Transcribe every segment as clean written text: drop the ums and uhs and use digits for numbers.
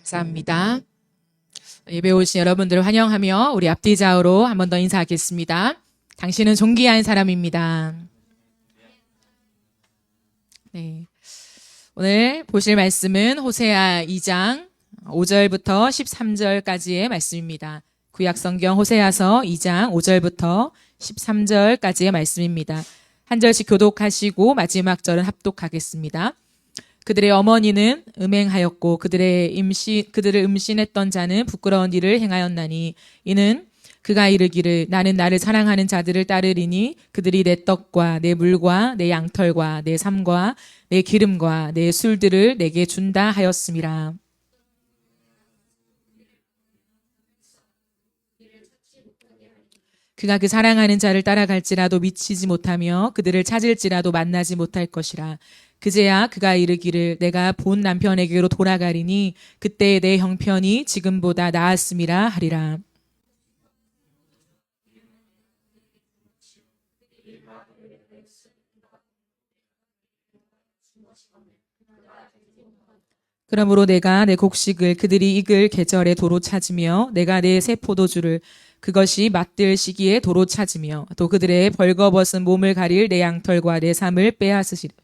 감사합니다. 예배 오신 여러분들을 환영하며 우리 앞뒤 좌우로 한 번 더 인사하겠습니다. 당신은 존귀한 사람입니다. 네. 오늘 보실 말씀은 호세아 2장 5절부터 13절까지의 말씀입니다. 구약성경 호세아서 2장 5절부터 13절까지의 말씀입니다. 한 절씩 교독하시고 마지막 절은 합독하겠습니다. 그들의 어머니는 음행하였고 그들을 음신했던 자는 부끄러운 일을 행하였나니 이는 그가 이르기를 나는 나를 사랑하는 자들을 따르리니 그들이 내 떡과 내 물과 내 양털과 내 삶과 내 기름과 내 술들을 내게 준다 하였음이라. 그가 그 사랑하는 자를 따라갈지라도 미치지 못하며 그들을 찾을지라도 만나지 못할 것이라. 그제야 그가 이르기를 내가 본 남편에게로 돌아가리니 그때 내 형편이 지금보다 나았음이라 하리라. 그러므로 내가 내 곡식을 그들이 익을 계절에 도로 찾으며 내가 내 새 포도주를 그것이 맛들 시기에 도로 찾으며 또 그들의 벌거벗은 몸을 가릴 내 양털과 내 삶을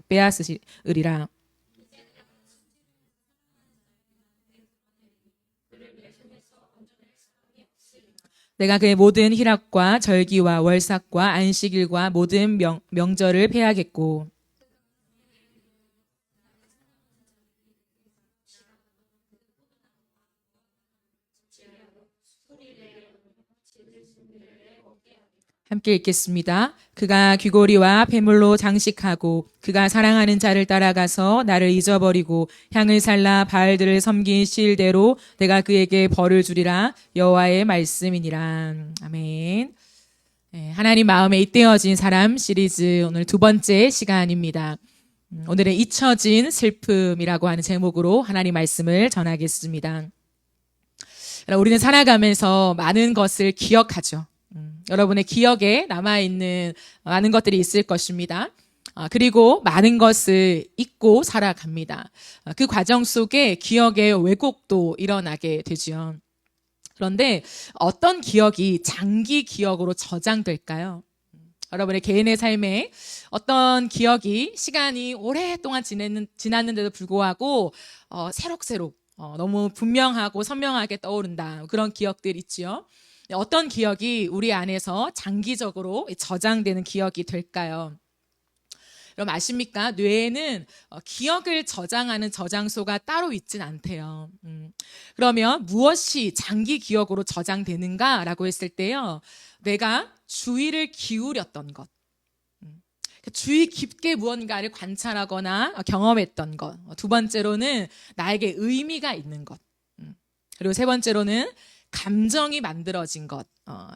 빼앗으리라. 내가 그의 모든 희락과 절기와 월삭과 안식일과 모든 명절을 폐하겠고 함께 읽겠습니다. 그가 귀고리와 폐물로 장식하고 그가 사랑하는 자를 따라가서 나를 잊어버리고 향을 살라 바알들을 섬긴 시일대로 내가 그에게 벌을 주리라. 여호와의 말씀이니라. 아멘. 네, 하나님 마음에 잇대어진 사람 시리즈 오늘 두 번째 시간입니다. 오늘은 잊혀진 슬픔이라고 하는 제목으로 하나님 말씀을 전하겠습니다. 우리는 살아가면서 많은 것을 기억하죠. 여러분의 기억에 남아있는 많은 것들이 있을 것입니다. 그리고 많은 것을 잊고 살아갑니다. 그 과정 속에 기억의 왜곡도 일어나게 되죠. 그런데 어떤 기억이 장기 기억으로 저장될까요? 여러분의 개인의 삶에 어떤 기억이 시간이 오랫동안 지났는데도 불구하고 새록새록 너무 분명하고 선명하게 떠오른다. 그런 기억들 있지요. 어떤 기억이 우리 안에서 장기적으로 저장되는 기억이 될까요? 여러분 아십니까? 뇌에는 기억을 저장하는 저장소가 따로 있진 않대요. 그러면 무엇이 장기 기억으로 저장되는가라고 했을 때요. 내가 주의를 기울였던 것. 주의 깊게 무언가를 관찰하거나 경험했던 것. 두 번째로는 나에게 의미가 있는 것. 그리고 세 번째로는 감정이 만들어진 것.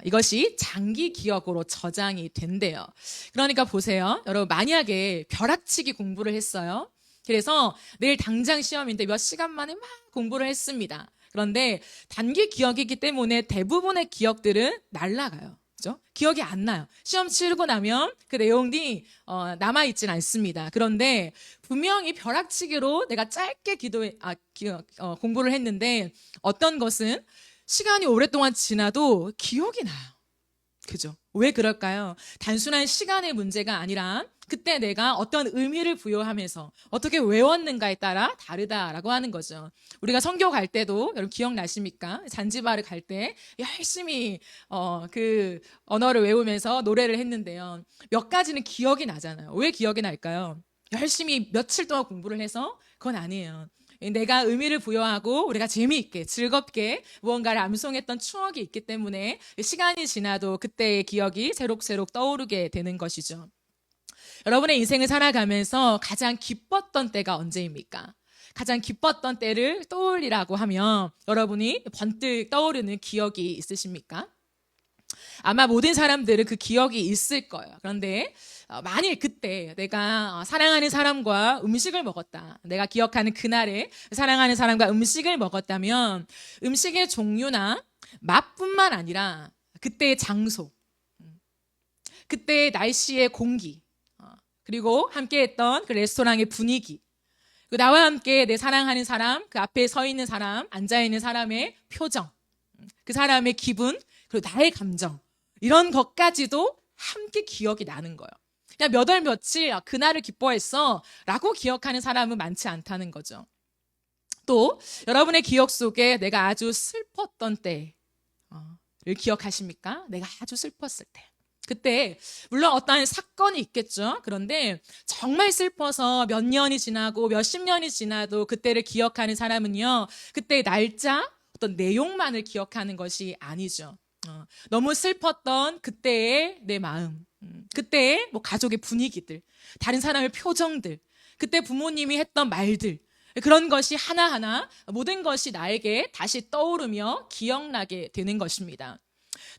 이것이 장기 기억으로 저장이 된대요. 그러니까 보세요. 여러분 만약에 벼락치기 공부를 했어요. 그래서 내일 당장 시험인데 몇 시간 만에 막 공부를 했습니다. 그런데 단기 기억이기 때문에 대부분의 기억들은 날아가요. 그죠? 기억이 안 나요. 시험 치르고 나면 그 내용이 남아있진 않습니다. 그런데 분명히 벼락치기로 내가 짧게 공부를 했는데 어떤 것은 시간이 오랫동안 지나도 기억이 나요. 그죠? 왜 그럴까요? 단순한 시간의 문제가 아니라 그때 내가 어떤 의미를 부여하면서 어떻게 외웠는가에 따라 다르다라고 하는 거죠. 우리가 선교 갈 때도 여러분 기억나십니까? 잔지바르 갈 때 열심히 그 언어를 외우면서 노래를 했는데요. 몇 가지는 기억이 나잖아요. 왜 기억이 날까요? 열심히 며칠 동안 공부를 해서 그건 아니에요. 내가 의미를 부여하고 우리가 재미있게 즐겁게 무언가를 암송했던 추억이 있기 때문에 시간이 지나도 그때의 기억이 새록새록 떠오르게 되는 것이죠. 여러분의 인생을 살아가면서 가장 기뻤던 때가 언제입니까? 가장 기뻤던 때를 떠올리라고 하면 여러분이 번뜩 떠오르는 기억이 있으십니까? 아마 모든 사람들은 그 기억이 있을 거예요. 그런데 만일 그때 내가 사랑하는 사람과 음식을 먹었다. 내가 기억하는 그날에 사랑하는 사람과 음식을 먹었다면 음식의 종류나 맛뿐만 아니라 그때의 장소, 그때의 날씨의 공기, 그리고 함께했던 그 레스토랑의 분위기, 그 나와 함께 내 사랑하는 사람, 그 앞에 서 있는 사람, 앉아 있는 사람의 표정, 그 사람의 기분, 그리고 나의 감정, 이런 것까지도 함께 기억이 나는 거예요. 그냥 몇 월 며칠 그날을 기뻐했어 라고 기억하는 사람은 많지 않다는 거죠. 또 여러분의 기억 속에 내가 아주 슬펐던 때를 기억하십니까? 내가 아주 슬펐을 때. 그때 물론 어떠한 사건이 있겠죠. 그런데 정말 슬퍼서 몇 년이 지나고 몇십 년이 지나도 그때를 기억하는 사람은요, 그때의 날짜, 어떤 내용만을 기억하는 것이 아니죠. 너무 슬펐던 그때의 내 마음, 그때의 뭐 가족의 분위기들, 다른 사람의 표정들, 그때 부모님이 했던 말들, 그런 것이 하나하나 모든 것이 나에게 다시 떠오르며 기억나게 되는 것입니다.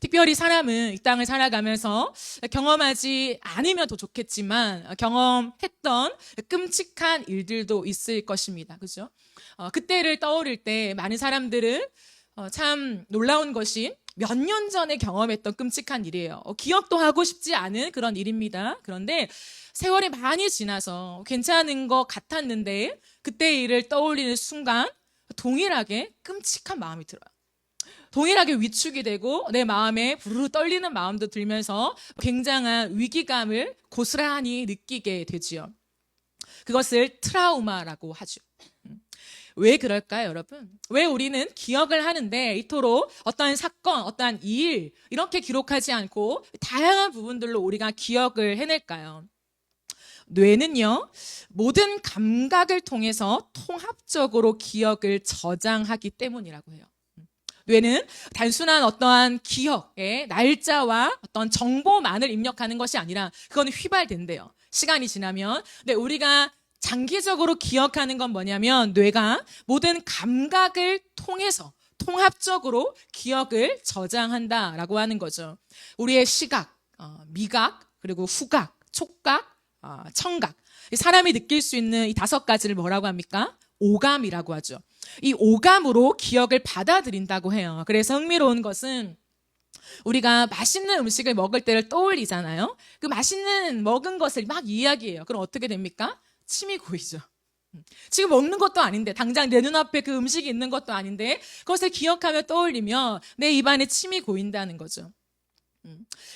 특별히 사람은 이 땅을 살아가면서 경험하지 않으면 더 좋겠지만 경험했던 끔찍한 일들도 있을 것입니다. 그죠? 그때를 떠오를 때 많은 사람들은 참 놀라운 것이 몇 년 전에 경험했던 끔찍한 일이에요. 기억도 하고 싶지 않은 그런 일입니다. 그런데 세월이 많이 지나서 괜찮은 것 같았는데 그때의 일을 떠올리는 순간 동일하게 끔찍한 마음이 들어요. 동일하게 위축이 되고 내 마음에 부르르 떨리는 마음도 들면서 굉장한 위기감을 고스란히 느끼게 되지요. 그것을 트라우마라고 하죠. 왜 그럴까요, 여러분? 왜 우리는 기억을 하는데 이토록 어떠한 사건, 어떠한 일 이렇게 기록하지 않고 다양한 부분들로 우리가 기억을 해낼까요? 뇌는요, 모든 감각을 통해서 통합적으로 기억을 저장하기 때문이라고 해요. 뇌는 단순한 어떠한 기억의 날짜와 어떤 정보만을 입력하는 것이 아니라 그건 휘발된대요. 시간이 지나면. 근데 우리가 장기적으로 기억하는 건 뭐냐면 뇌가 모든 감각을 통해서 통합적으로 기억을 저장한다라고 하는 거죠. 우리의 시각, 미각, 그리고 후각, 촉각, 청각. 사람이 느낄 수 있는 이 5가지를 뭐라고 합니까? 오감이라고 하죠. 이 오감으로 기억을 받아들인다고 해요. 그래서 흥미로운 것은 우리가 맛있는 음식을 먹을 때를 떠올리잖아요. 그 맛있는 먹은 것을 막 이야기해요. 그럼 어떻게 됩니까? 침이 고이죠. 지금 먹는 것도 아닌데, 당장 내 눈앞에 그 음식이 있는 것도 아닌데 그것을 기억하며 떠올리며 내 입안에 침이 고인다는 거죠.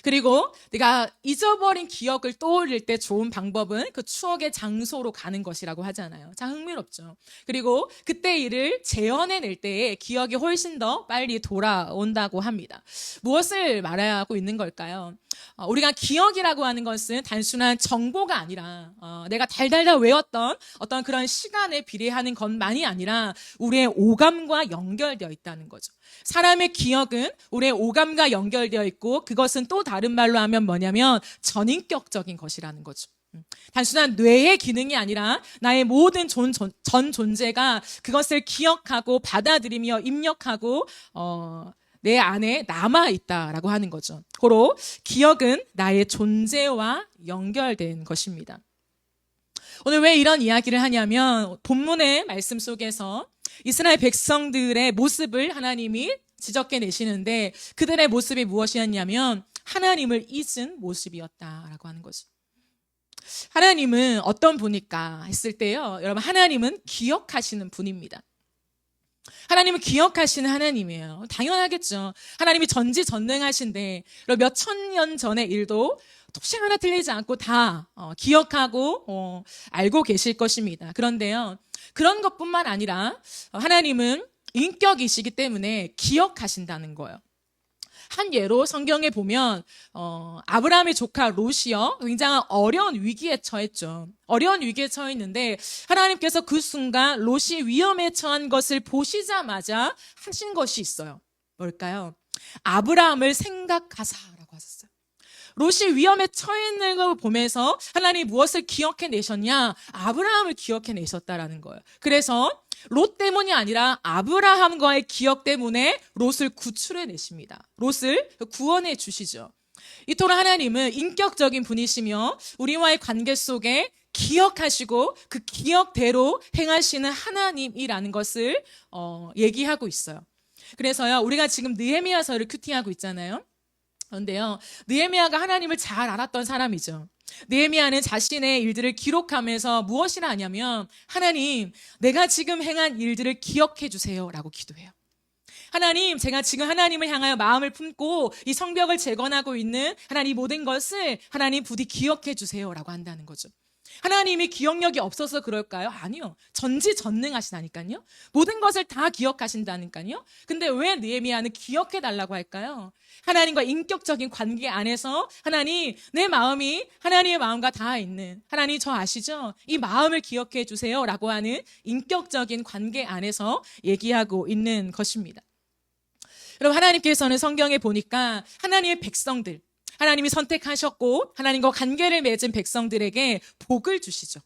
그리고 내가 잊어버린 기억을 떠올릴 때 좋은 방법은 그 추억의 장소로 가는 것이라고 하잖아요. 참 흥미롭죠. 그리고 그때 일을 재현해낼 때에 기억이 훨씬 더 빨리 돌아온다고 합니다. 무엇을 말하고 있는 걸까요? 우리가 기억이라고 하는 것은 단순한 정보가 아니라 내가 달달달 외웠던 어떤 그런 시간에 비례하는 것만이 아니라 우리의 오감과 연결되어 있다는 거죠. 사람의 기억은 우리의 오감과 연결되어 있고 그것은 또 다른 말로 하면 뭐냐면 전인격적인 것이라는 거죠. 단순한 뇌의 기능이 아니라 나의 모든 전 존재가 그것을 기억하고 받아들이며 입력하고 내 안에 남아있다라고 하는 거죠. 고로 기억은 나의 존재와 연결된 것입니다. 오늘 왜 이런 이야기를 하냐면 본문의 말씀 속에서 이스라엘 백성들의 모습을 하나님이 지적해 내시는데 그들의 모습이 무엇이었냐면 하나님을 잊은 모습이었다라고 하는 거죠. 하나님은 어떤 분일까 했을 때요, 여러분, 하나님은 기억하시는 분입니다. 하나님은 기억하시는 하나님이에요. 당연하겠죠. 하나님이 전지전능하신데 몇 천 년 전의 일도 토시 하나 틀리지 않고 다 기억하고 알고 계실 것입니다. 그런데요, 그런 것뿐만 아니라 하나님은 인격이시기 때문에 기억하신다는 거예요. 한 예로 성경에 보면 아브라함의 조카 롯이요, 굉장한 어려운 위기에 처했죠. 어려운 위기에 처했는데 하나님께서 그 순간 롯이 위험에 처한 것을 보시자마자 하신 것이 있어요. 뭘까요? 아브라함을 생각하사라고 하셨어요. 롯이 위험에 처해 있는 걸 보면서 하나님이 무엇을 기억해 내셨냐? 아브라함을 기억해 내셨다라는 거예요. 그래서 롯 때문이 아니라 아브라함과의 기억 때문에 롯을 구출해 내십니다. 롯을 구원해 주시죠. 이토록 하나님은 인격적인 분이시며 우리와의 관계 속에 기억하시고 그 기억대로 행하시는 하나님이라는 것을 얘기하고 있어요. 그래서요, 우리가 지금 느헤미야서를 큐티하고 있잖아요. 그런데요, 느헤미야가 하나님을 잘 알았던 사람이죠. 느헤미야는 자신의 일들을 기록하면서 무엇이라 하냐면 하나님, 내가 지금 행한 일들을 기억해 주세요라고 기도해요. 하나님, 제가 지금 하나님을 향하여 마음을 품고 이 성벽을 재건하고 있는 하나님 모든 것을 하나님 부디 기억해 주세요라고 한다는 거죠. 하나님이 기억력이 없어서 그럴까요? 아니요. 전지전능하시다니까요. 모든 것을 다 기억하신다니까요. 근데 왜 느헤미야는 기억해 달라고 할까요? 하나님과 인격적인 관계 안에서 하나님, 내 마음이 하나님의 마음과 닿아 있는, 하나님 저 아시죠? 이 마음을 기억해 주세요라고 하는 인격적인 관계 안에서 얘기하고 있는 것입니다. 여러분, 하나님께서는 성경에 보니까 하나님의 백성들, 하나님이 선택하셨고 하나님과 관계를 맺은 백성들에게 복을 주시죠.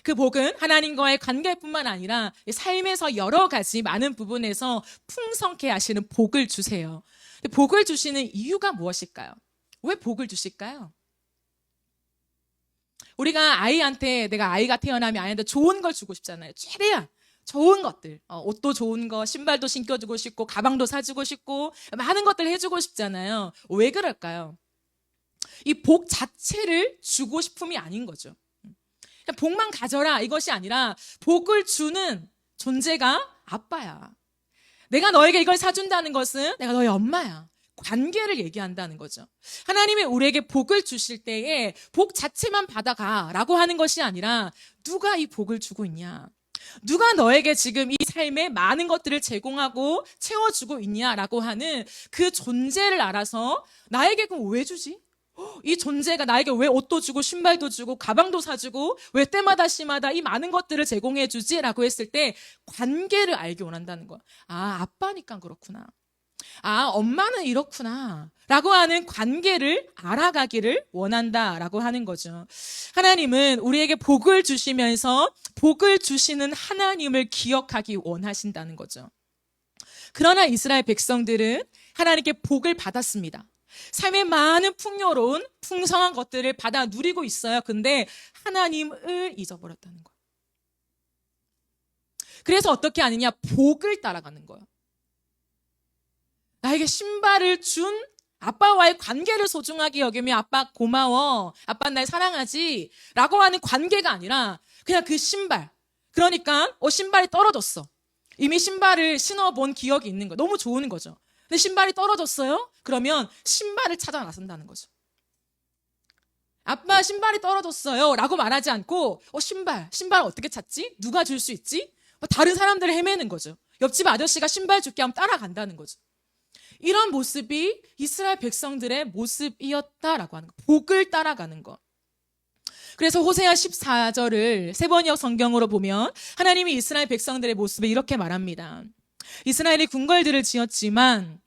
그 복은 하나님과의 관계뿐만 아니라 삶에서 여러 가지 많은 부분에서 풍성케 하시는 복을 주세요. 복을 주시는 이유가 무엇일까요? 왜 복을 주실까요? 우리가 아이한테, 내가 아이가 태어나면 아이한테 좋은 걸 주고 싶잖아요. 최대한 좋은 것들, 옷도 좋은 거, 신발도 신겨주고 싶고 가방도 사주고 싶고 많은 것들 해주고 싶잖아요. 왜 그럴까요? 이 복 자체를 주고 싶음이 아닌 거죠. 복만 가져라 이것이 아니라 복을 주는 존재가 아빠야. 내가 너에게 이걸 사준다는 것은 내가 너의 엄마야. 관계를 얘기한다는 거죠. 하나님이 우리에게 복을 주실 때에 복 자체만 받아가라고 하는 것이 아니라 누가 이 복을 주고 있냐, 누가 너에게 지금 이 삶에 많은 것들을 제공하고 채워주고 있냐라고 하는 그 존재를 알아서 나에게 그럼 왜 주지? 이 존재가 나에게 왜 옷도 주고 신발도 주고 가방도 사주고 왜 때마다 시마다 이 많은 것들을 제공해 주지라고 했을 때 관계를 알기 원한다는 거야. 아, 아빠니까 그렇구나. 아, 엄마는 이렇구나 라고 하는 관계를 알아가기를 원한다라고 하는 거죠. 하나님은 우리에게 복을 주시면서 복을 주시는 하나님을 기억하기 원하신다는 거죠. 그러나 이스라엘 백성들은 하나님께 복을 받았습니다. 삶의 많은 풍요로운 풍성한 것들을 받아 누리고 있어요. 근데 하나님을 잊어버렸다는 거예요. 그래서 어떻게 하느냐? 복을 따라가는 거예요. 나에게 신발을 준 아빠와의 관계를 소중하게 여기며 아빠 고마워, 아빠 날 사랑하지 라고 하는 관계가 아니라 그냥 그 신발, 그러니까 신발이 떨어졌어. 이미 신발을 신어본 기억이 있는 거예요. 너무 좋은 거죠. 근데 신발이 떨어졌어요? 그러면 신발을 찾아 나선다는 거죠. 아빠 신발이 떨어졌어요 라고 말하지 않고 신발 어떻게 찾지? 누가 줄 수 있지? 다른 사람들을 헤매는 거죠. 옆집 아저씨가 신발 줄게 하면 따라간다는 거죠. 이런 모습이 이스라엘 백성들의 모습이었다라고 하는 거. 복을 따라가는 것. 그래서 호세아 14절을 세번역 성경으로 보면 하나님이 이스라엘 백성들의 모습을 이렇게 말합니다. 이스라엘이 궁궐들을 지었지만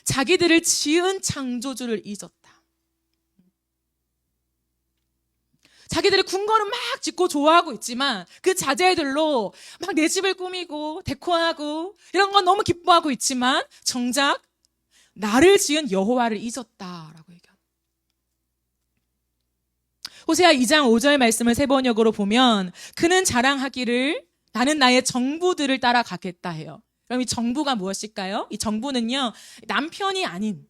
자기들을 지은 창조주를 잊었다. 자기들이 궁궐은 막 짓고 좋아하고 있지만 그 자재들로 막 내 집을 꾸미고 데코하고 이런 건 너무 기뻐하고 있지만 정작 나를 지은 여호와를 잊었다라고 얘기합니다. 호세아 2장 5절 말씀을 세번역으로 보면 그는 자랑하기를 나는 나의 정부들을 따라가겠다 해요. 그럼 이 정부가 무엇일까요? 이 정부는요, 남편이 아닌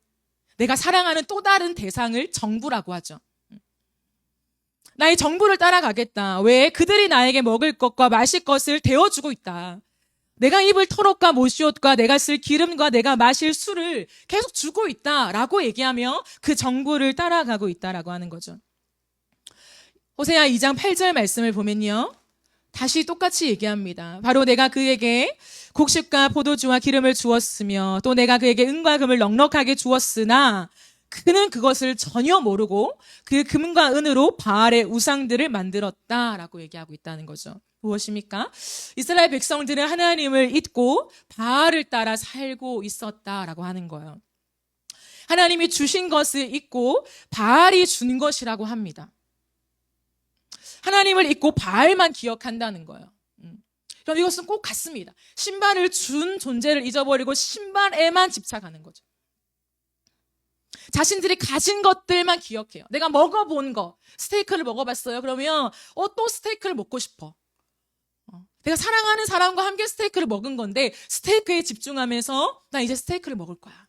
내가 사랑하는 또 다른 대상을 정부라고 하죠. 나의 정부를 따라가겠다. 왜? 그들이 나에게 먹을 것과 마실 것을 데워주고 있다. 내가 입을 털옷과 못이옷과 내가 쓸 기름과 내가 마실 술을 계속 주고 있다라고 얘기하며 그 정부를 따라가고 있다라고 하는 거죠. 호세아 2장 8절 말씀을 보면요, 다시 똑같이 얘기합니다. 바로 내가 그에게 곡식과 포도주와 기름을 주었으며 또 내가 그에게 은과 금을 넉넉하게 주었으나 그는 그것을 전혀 모르고 그 금과 은으로 바알의 우상들을 만들었다라고 얘기하고 있다는 거죠. 무엇입니까? 이스라엘 백성들은 하나님을 잊고 바알을 따라 살고 있었다라고 하는 거예요. 하나님이 주신 것을 잊고 바알이 준 것이라고 합니다. 하나님을 잊고 바알만 기억한다는 거예요. 그럼 이것은 꼭 같습니다. 신발을 준 존재를 잊어버리고 신발에만 집착하는 거죠. 자신들이 가진 것들만 기억해요. 내가 먹어본 거, 스테이크를 먹어봤어요. 그러면 또 스테이크를 먹고 싶어. 내가 사랑하는 사람과 함께 스테이크를 먹은 건데 스테이크에 집중하면서 나 이제 스테이크를 먹을 거야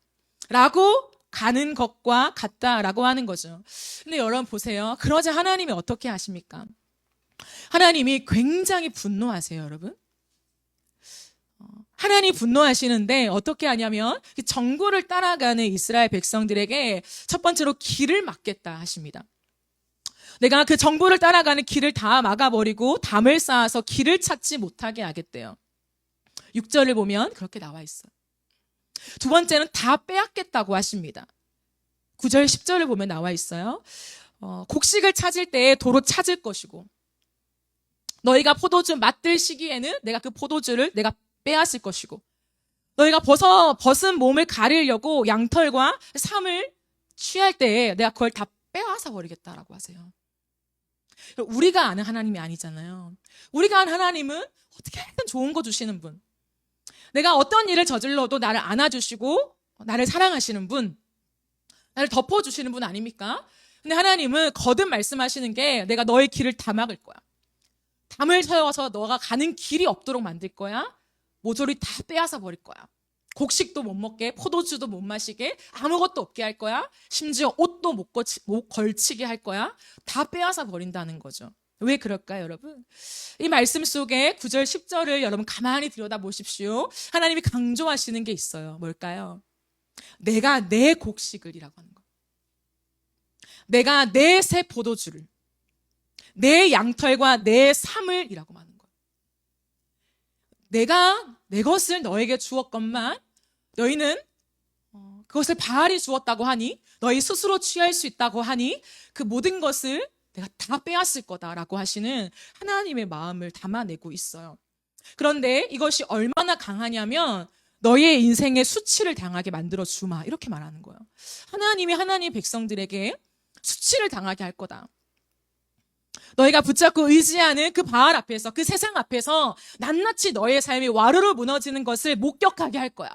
라고 가는 것과 같다라고 하는 거죠. 근데 여러분 보세요. 그러자 하나님이 어떻게 하십니까? 하나님이 굉장히 분노하세요, 여러분. 하나님이 분노하시는데 어떻게 하냐면 정보를 따라가는 이스라엘 백성들에게 첫 번째로 길을 막겠다 하십니다. 내가 그 정보를 따라가는 길을 다 막아버리고 담을 쌓아서 길을 찾지 못하게 하겠대요. 6절을 보면 그렇게 나와 있어요. 두 번째는 다 빼앗겠다고 하십니다. 9절 10절을 보면 나와 있어요. 곡식을 찾을 때 도로 찾을 것이고 너희가 포도주 맛들 시기에는 내가 그 포도주를 내가 빼앗을 것이고 너희가 벗은 몸을 가리려고 양털과 삼을 취할 때에 내가 그걸 다 빼앗아 버리겠다라고 하세요. 우리가 아는 하나님이 아니잖아요. 우리가 아는 하나님은 어떻게든 좋은 거 주시는 분, 내가 어떤 일을 저질러도 나를 안아주시고 나를 사랑하시는 분, 나를 덮어주시는 분 아닙니까? 근데 하나님은 거듭 말씀하시는 게 내가 너의 길을 다 막을 거야. 담을 세워서 너가 가는 길이 없도록 만들 거야. 모조리 다 빼앗아 버릴 거야. 곡식도 못 먹게, 포도주도 못 마시게, 아무것도 없게 할 거야. 심지어 옷도 못 걸치게 할 거야. 다 빼앗아 버린다는 거죠. 왜 그럴까요, 여러분? 이 말씀 속에 9절, 10절을 여러분 가만히 들여다보십시오. 하나님이 강조하시는 게 있어요. 뭘까요? 내가 내 곡식을이라고 하는 거. 내가 내 새 포도주를, 내 양털과 내 삼을이라고 하는 거예요. 내가 내 것을 너에게 주었건만 너희는 그것을 바알이 주었다고 하니, 너희 스스로 취할 수 있다고 하니 그 모든 것을 내가 다 빼앗을 거다라고 하시는 하나님의 마음을 담아내고 있어요. 그런데 이것이 얼마나 강하냐면 너희의 인생에 수치를 당하게 만들어 주마, 이렇게 말하는 거예요. 하나님이 하나님의 백성들에게 수치를 당하게 할 거다. 너희가 붙잡고 의지하는 그 바알 앞에서, 그 세상 앞에서 낱낱이 너의 삶이 와르르 무너지는 것을 목격하게 할 거야.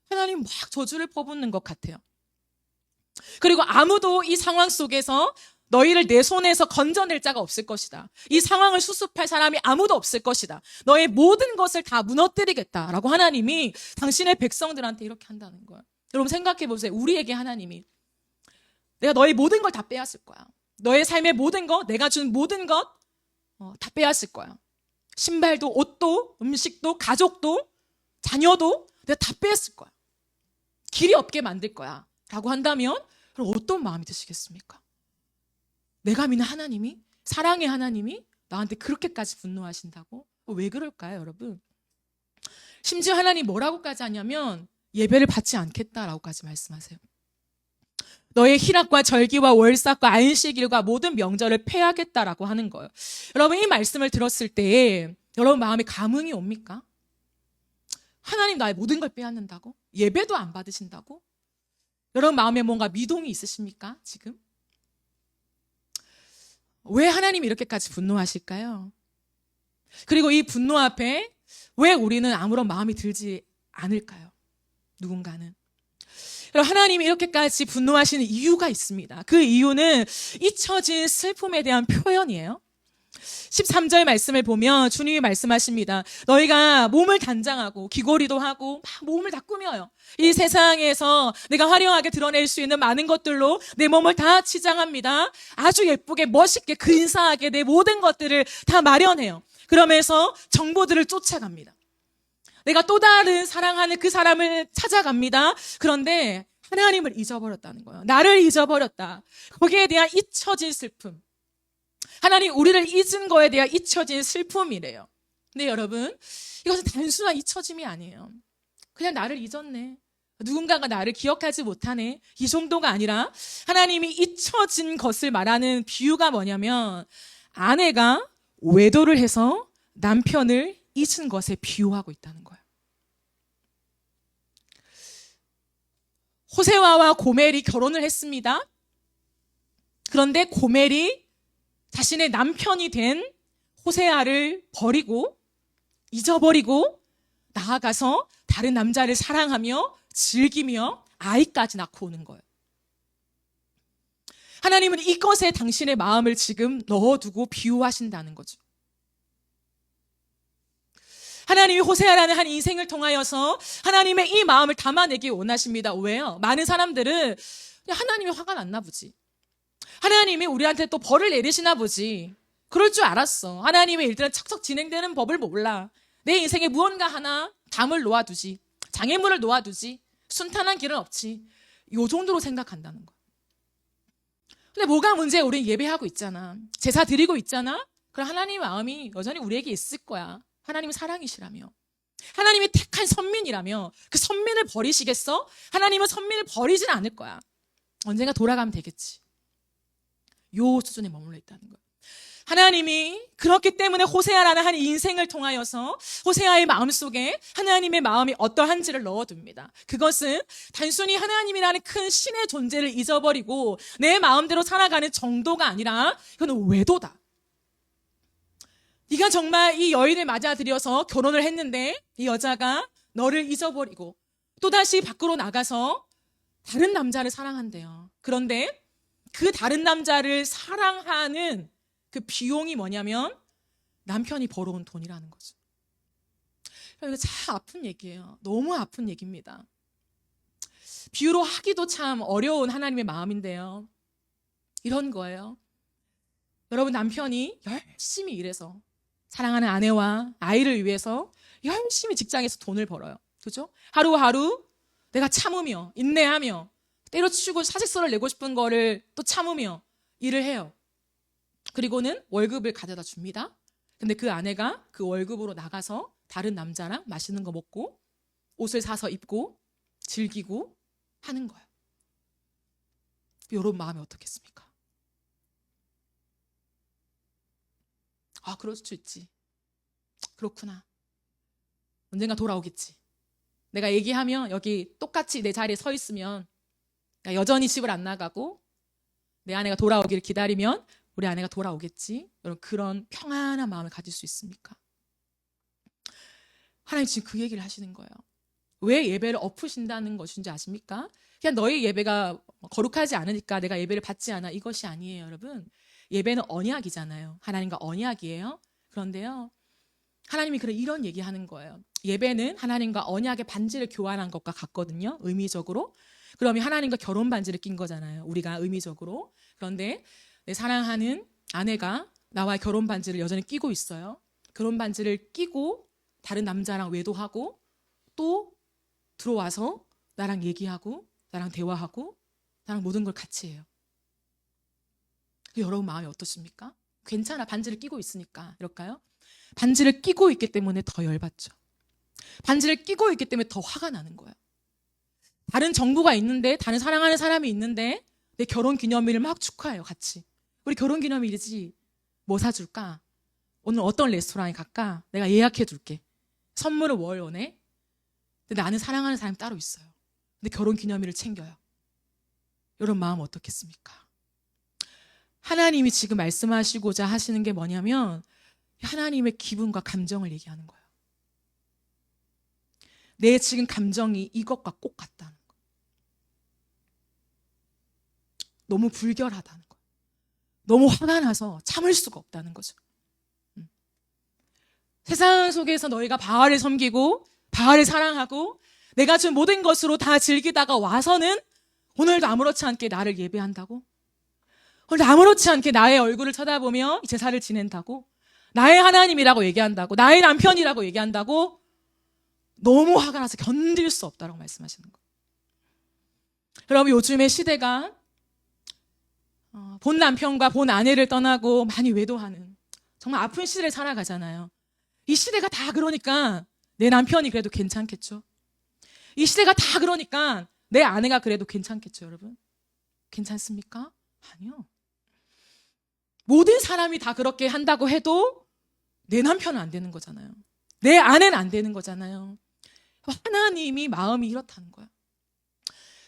하나님 막 저주를 퍼붓는 것 같아요. 그리고 아무도 이 상황 속에서 너희를 내 손에서 건져낼 자가 없을 것이다. 이 상황을 수습할 사람이 아무도 없을 것이다. 너의 모든 것을 다 무너뜨리겠다라고 하나님이 당신의 백성들한테 이렇게 한다는 거예요. 여러분 생각해 보세요. 우리에게 하나님이 내가 너의 모든 걸 다 빼앗을 거야. 너의 삶의 모든 것, 내가 준 모든 것 다 빼앗을 거야. 신발도, 옷도, 음식도, 가족도, 자녀도 내가 다 빼앗을 거야. 길이 없게 만들 거야 라고 한다면 그럼 어떤 마음이 드시겠습니까? 내가 믿는 하나님이, 사랑의 하나님이 나한테 그렇게까지 분노하신다고? 왜 그럴까요, 여러분? 심지어 하나님 뭐라고까지 하냐면 예배를 받지 않겠다라고까지 말씀하세요. 너의 희락과 절기와 월삭과 안식일과 모든 명절을 폐하겠다라고 하는 거예요. 여러분 이 말씀을 들었을 때 여러분 마음에 감흥이 옵니까? 하나님 나의 모든 걸 빼앗는다고? 예배도 안 받으신다고? 여러분 마음에 뭔가 미동이 있으십니까, 지금? 왜 하나님이 이렇게까지 분노하실까요? 그리고 이 분노 앞에 왜 우리는 아무런 마음이 들지 않을까요? 누군가는. 하나님이 이렇게까지 분노하시는 이유가 있습니다. 그 이유는 잊혀진 슬픔에 대한 표현이에요. 13절 말씀을 보면 주님이 말씀하십니다. 너희가 몸을 단장하고 귀걸이도 하고 막 몸을 다 꾸며요. 이 세상에서 내가 화려하게 드러낼 수 있는 많은 것들로 내 몸을 다 치장합니다. 아주 예쁘게 멋있게 근사하게 내 모든 것들을 다 마련해요. 그러면서 정보들을 쫓아갑니다. 내가 또 다른 사랑하는 그 사람을 찾아갑니다. 그런데 하나님을 잊어버렸다는 거예요. 나를 잊어버렸다. 거기에 대한 잊혀진 슬픔. 하나님 우리를 잊은 거에 대한 잊혀진 슬픔이래요. 근데 여러분 이것은 단순한 잊혀짐이 아니에요. 그냥 나를 잊었네. 누군가가 나를 기억하지 못하네. 이 정도가 아니라 하나님이 잊혀진 것을 말하는 비유가 뭐냐면 아내가 외도를 해서 남편을 잊은 것에 비유하고 있다는 거예요. 호세아와 고멜이 결혼을 했습니다. 그런데 고멜이 자신의 남편이 된 호세아를 버리고 잊어버리고 나아가서 다른 남자를 사랑하며 즐기며 아이까지 낳고 오는 거예요. 하나님은 이것에 당신의 마음을 지금 넣어두고 비유하신다는 거죠. 하나님이 호세아라는 한 인생을 통하여서 하나님의 이 마음을 담아내기 원하십니다. 왜요? 많은 사람들은 하나님이 화가 났나 보지. 하나님이 우리한테 또 벌을 내리시나 보지. 그럴 줄 알았어. 하나님의 일들은 척척 진행되는 법을 몰라. 내 인생에 무언가 하나 담을 놓아두지. 장애물을 놓아두지. 순탄한 길은 없지. 요 정도로 생각한다는 거야. 근데 뭐가 문제야? 우린 예배하고 있잖아. 제사 드리고 있잖아. 그럼 하나님의 마음이 여전히 우리에게 있을 거야. 하나님은 사랑이시라며. 하나님이 택한 선민이라며. 그 선민을 버리시겠어? 하나님은 선민을 버리진 않을 거야. 언젠가 돌아가면 되겠지. 요 수준에 머물러 있다는 거야. 하나님이 그렇기 때문에 호세아라는 한 인생을 통하여서 호세아의 마음속에 하나님의 마음이 어떠한지를 넣어둡니다. 그것은 단순히 하나님이라는 큰 신의 존재를 잊어버리고 내 마음대로 살아가는 정도가 아니라 이건 외도다. 네가 정말 이 여인을 맞아들여서 결혼을 했는데 이 여자가 너를 잊어버리고 또다시 밖으로 나가서 다른 남자를 사랑한대요. 그런데 그 다른 남자를 사랑하는 그 비용이 뭐냐면 남편이 벌어온 돈이라는 거죠. 이거 참 아픈 얘기예요. 너무 아픈 얘기입니다. 비유로 하기도 참 어려운 하나님의 마음인데요. 이런 거예요. 여러분, 남편이 열심히 일해서 사랑하는 아내와 아이를 위해서 열심히 직장에서 돈을 벌어요. 그죠? 하루하루 내가 참으며 인내하며 때려치우고 사직서를 내고 싶은 거를 또 참으며 일을 해요. 그리고는 월급을 가져다 줍니다. 근데 그 아내가 그 월급으로 나가서 다른 남자랑 맛있는 거 먹고 옷을 사서 입고 즐기고 하는 거예요. 이런 마음이 어떻겠습니까? 아, 그럴 수 있지. 그렇구나. 언젠가 돌아오겠지. 내가 얘기하면 여기 똑같이 내 자리에 서 있으면 여전히 집을 안 나가고 내 아내가 돌아오기를 기다리면 우리 아내가 돌아오겠지. 여러분, 그런 평안한 마음을 가질 수 있습니까? 하나님 지금 그 얘기를 하시는 거예요. 왜 예배를 엎으신다는 것인지 아십니까? 그냥 너희 예배가 거룩하지 않으니까 내가 예배를 받지 않아, 이것이 아니에요. 여러분, 예배는 언약이잖아요. 하나님과 언약이에요. 그런데요, 하나님이 이런 얘기하는 거예요. 예배는 하나님과 언약의 반지를 교환한 것과 같거든요. 의미적으로. 그러면 하나님과 결혼 반지를 낀 거잖아요. 우리가 의미적으로. 그런데 내 사랑하는 아내가 나와 결혼 반지를 여전히 끼고 있어요. 결혼 반지를 끼고 다른 남자랑 외도하고 또 들어와서 나랑 얘기하고 나랑 대화하고 나랑 모든 걸 같이 해요. 여러분 마음이 어떠십니까? 괜찮아, 반지를 끼고 있으니까. 이럴까요? 반지를 끼고 있기 때문에 더 열받죠. 반지를 끼고 있기 때문에 더 화가 나는 거예요. 다른 정부가 있는데, 다른 사랑하는 사람이 있는데 내 결혼 기념일을 막 축하해요. 같이. 우리 결혼 기념일이지. 뭐 사줄까? 오늘 어떤 레스토랑에 갈까? 내가 예약해 줄게. 선물을 뭘 원해? 근데 나는 사랑하는 사람이 따로 있어요. 근데 결혼 기념일을 챙겨요. 이런 마음 어떻겠습니까? 하나님이 지금 말씀하시고자 하시는 게 뭐냐면 하나님의 기분과 감정을 얘기하는 거예요. 내 지금 감정이 이것과 꼭 같다는 거예요. 너무 불결하다는 거예요. 너무 화가 나서 참을 수가 없다는 거죠. 세상 속에서 너희가 바알을 섬기고 바알을 사랑하고 내가 준 모든 것으로 다 즐기다가 와서는 오늘도 아무렇지 않게 나를 예배한다고? 오늘도 아무렇지 않게 나의 얼굴을 쳐다보며 제사를 지낸다고? 나의 하나님이라고 얘기한다고? 나의 남편이라고 얘기한다고? 너무 화가 나서 견딜 수 없다고 말씀하시는 거예요. 여러분, 요즘의 시대가 본 남편과 본 아내를 떠나고 많이 외도하는 정말 아픈 시대를 살아가잖아요. 이 시대가 다 그러니까 내 남편이 그래도 괜찮겠죠? 이 시대가 다 그러니까 내 아내가 그래도 괜찮겠죠, 여러분? 괜찮습니까? 아니요. 모든 사람이 다 그렇게 한다고 해도 내 남편은 안 되는 거잖아요. 내 아내는 안 되는 거잖아요. 하나님이 마음이 이렇다는 거야.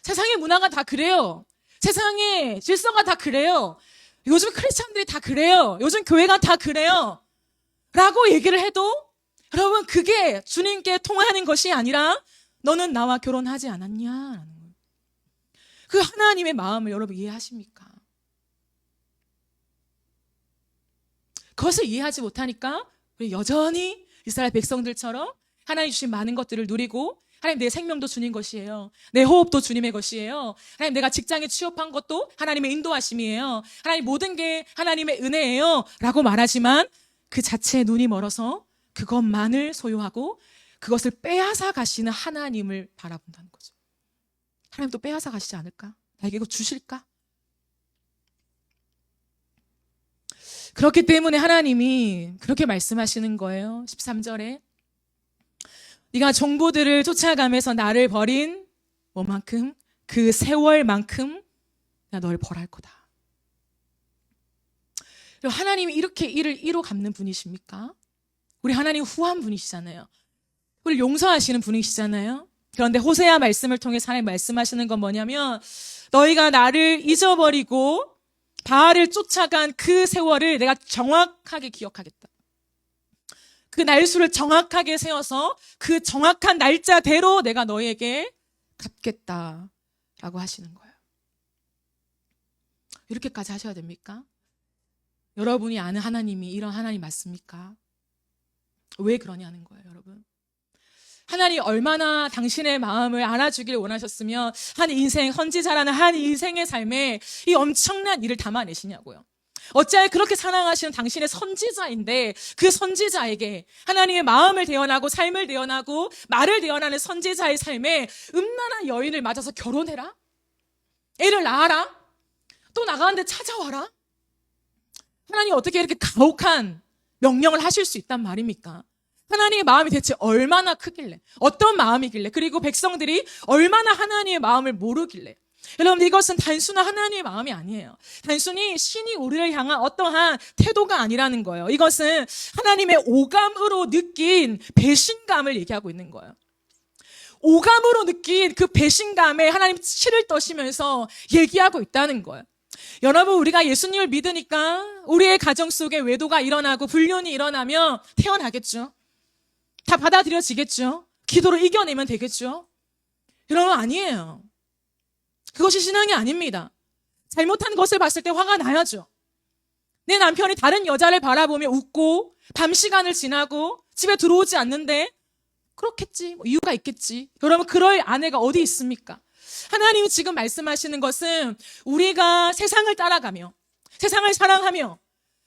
세상의 문화가 다 그래요. 세상의 질서가 다 그래요. 요즘 크리스찬들이 다 그래요. 요즘 교회가 다 그래요. 라고 얘기를 해도 여러분, 그게 주님께 통하는 것이 아니라 너는 나와 결혼하지 않았냐라는 거예요. 그 하나님의 마음을 여러분 이해하십니까? 그것을 이해하지 못하니까 우리 여전히 이스라엘 백성들처럼 하나님 주신 많은 것들을 누리고, 하나님 내 생명도 주님 것이에요. 내 호흡도 주님의 것이에요. 하나님 내가 직장에 취업한 것도 하나님의 인도하심이에요. 하나님 모든 게 하나님의 은혜예요 라고 말하지만 그 자체에 눈이 멀어서 그것만을 소유하고 그것을 빼앗아 가시는 하나님을 바라본다는 거죠. 하나님도 빼앗아 가시지 않을까? 나에게 이거 주실까? 그렇기 때문에 하나님이 그렇게 말씀하시는 거예요. 13절에 네가 종부들을 쫓아가면서 나를 버린 뭐만큼? 그 세월만큼 내가 너를 벌할 거다. 하나님이 이렇게 일을 이로 갚는 분이십니까? 우리 하나님 후한 분이시잖아요. 우리 용서하시는 분이시잖아요. 그런데 호세아 말씀을 통해 하나님 말씀하시는 건 뭐냐면 너희가 나를 잊어버리고 바알을 쫓아간 그 세월을 내가 정확하게 기억하겠다. 그 날수를 정확하게 세워서 그 정확한 날짜대로 내가 너희에게 갚겠다라고 하시는 거예요. 이렇게까지 하셔야 됩니까? 여러분이 아는 하나님이 이런 하나님 맞습니까? 왜 그러냐는 거예요, 여러분. 하나님이 얼마나 당신의 마음을 알아주길 원하셨으면 한 인생, 선지자라는 한 인생의 삶에 이 엄청난 일을 담아내시냐고요. 어찌하여 그렇게 사랑하시는 당신의 선지자인데 그 선지자에게 하나님의 마음을 대언하고 삶을 대언하고 말을 대언하는 선지자의 삶에 음란한 여인을 맞아서 결혼해라? 애를 낳아라? 또 나가는데 찾아와라? 하나님 어떻게 이렇게 가혹한 명령을 하실 수 있단 말입니까? 하나님의 마음이 대체 얼마나 크길래, 어떤 마음이길래, 그리고 백성들이 얼마나 하나님의 마음을 모르길래. 여러분, 이것은 단순한 하나님의 마음이 아니에요. 단순히 신이 우리를 향한 어떠한 태도가 아니라는 거예요. 이것은 하나님의 오감으로 느낀 배신감을 얘기하고 있는 거예요. 오감으로 느낀 그 배신감에 하나님 치를 떠시면서 얘기하고 있다는 거예요. 여러분, 우리가 예수님을 믿으니까 우리의 가정 속에 외도가 일어나고 불륜이 일어나면 태어나겠죠. 다 받아들여지겠죠. 기도로 이겨내면 되겠죠. 여러분, 아니에요. 그것이 신앙이 아닙니다. 잘못한 것을 봤을 때 화가 나야죠. 내 남편이 다른 여자를 바라보며 웃고 밤 시간을 지나고 집에 들어오지 않는데 그렇겠지, 이유가 있겠지. 여러분, 그럴 아내가 어디 있습니까? 하나님이 지금 말씀하시는 것은 우리가 세상을 따라가며 세상을 사랑하며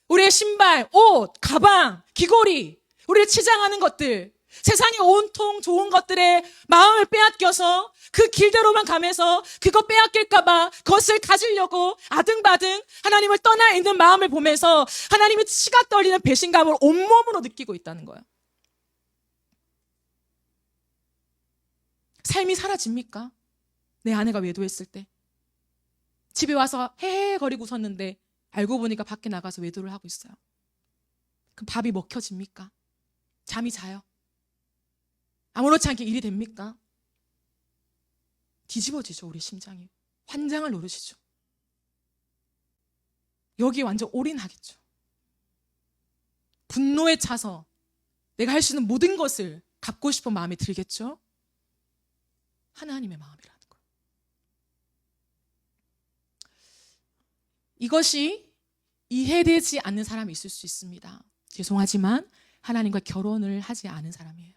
우리의 신발, 옷, 가방, 귀걸이, 우리를 치장하는 것들, 세상의 온통 좋은 것들에 마음을 빼앗겨서 그 길대로만 가면서 그거 빼앗길까봐 그것을 가지려고 아등바등 하나님을 떠나 있는 마음을 보면서 하나님이 치가 떨리는 배신감을 온몸으로 느끼고 있다는 거예요. 삶이 사라집니까? 내 아내가 외도했을 때 집에 와서 헤헤거리고 웃었는데 알고 보니까 밖에 나가서 외도를 하고 있어요. 그럼 밥이 먹혀집니까? 잠이 자요? 아무렇지 않게 일이 됩니까? 뒤집어지죠. 우리 심장이 환장을 노르시죠. 여기에 완전 올인하겠죠. 분노에 차서 내가 할 수 있는 모든 것을 갚고 싶은 마음이 들겠죠. 하나님의 마음이라는 거예요. 이것이 이해되지 않는 사람이 있을 수 있습니다. 죄송하지만 하나님과 결혼을 하지 않은 사람이에요.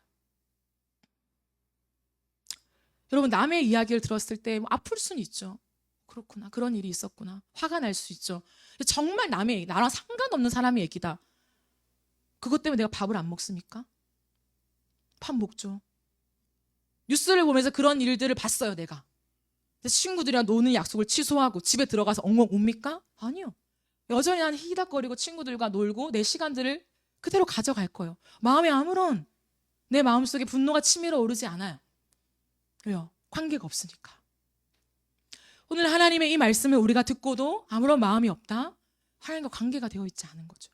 여러분, 남의 이야기를 들었을 때 아플 수는 있죠. 그렇구나, 그런 일이 있었구나, 화가 날 수 있죠. 정말 남의 얘기, 나랑 상관없는 사람의 얘기다. 그것 때문에 내가 밥을 안 먹습니까? 밥 먹죠. 뉴스를 보면서 그런 일들을 봤어요, 내가. 친구들이랑 노는 약속을 취소하고 집에 들어가서 엉엉 웁니까? 아니요. 여전히 난 희닥거리고 친구들과 놀고 내 시간들을 그대로 가져갈 거예요. 마음에 아무런 내 마음속에 분노가 치밀어 오르지 않아요. 왜요? 관계가 없으니까. 오늘 하나님의 이 말씀을 우리가 듣고도 아무런 마음이 없다? 하나님과 관계가 되어 있지 않은 거죠.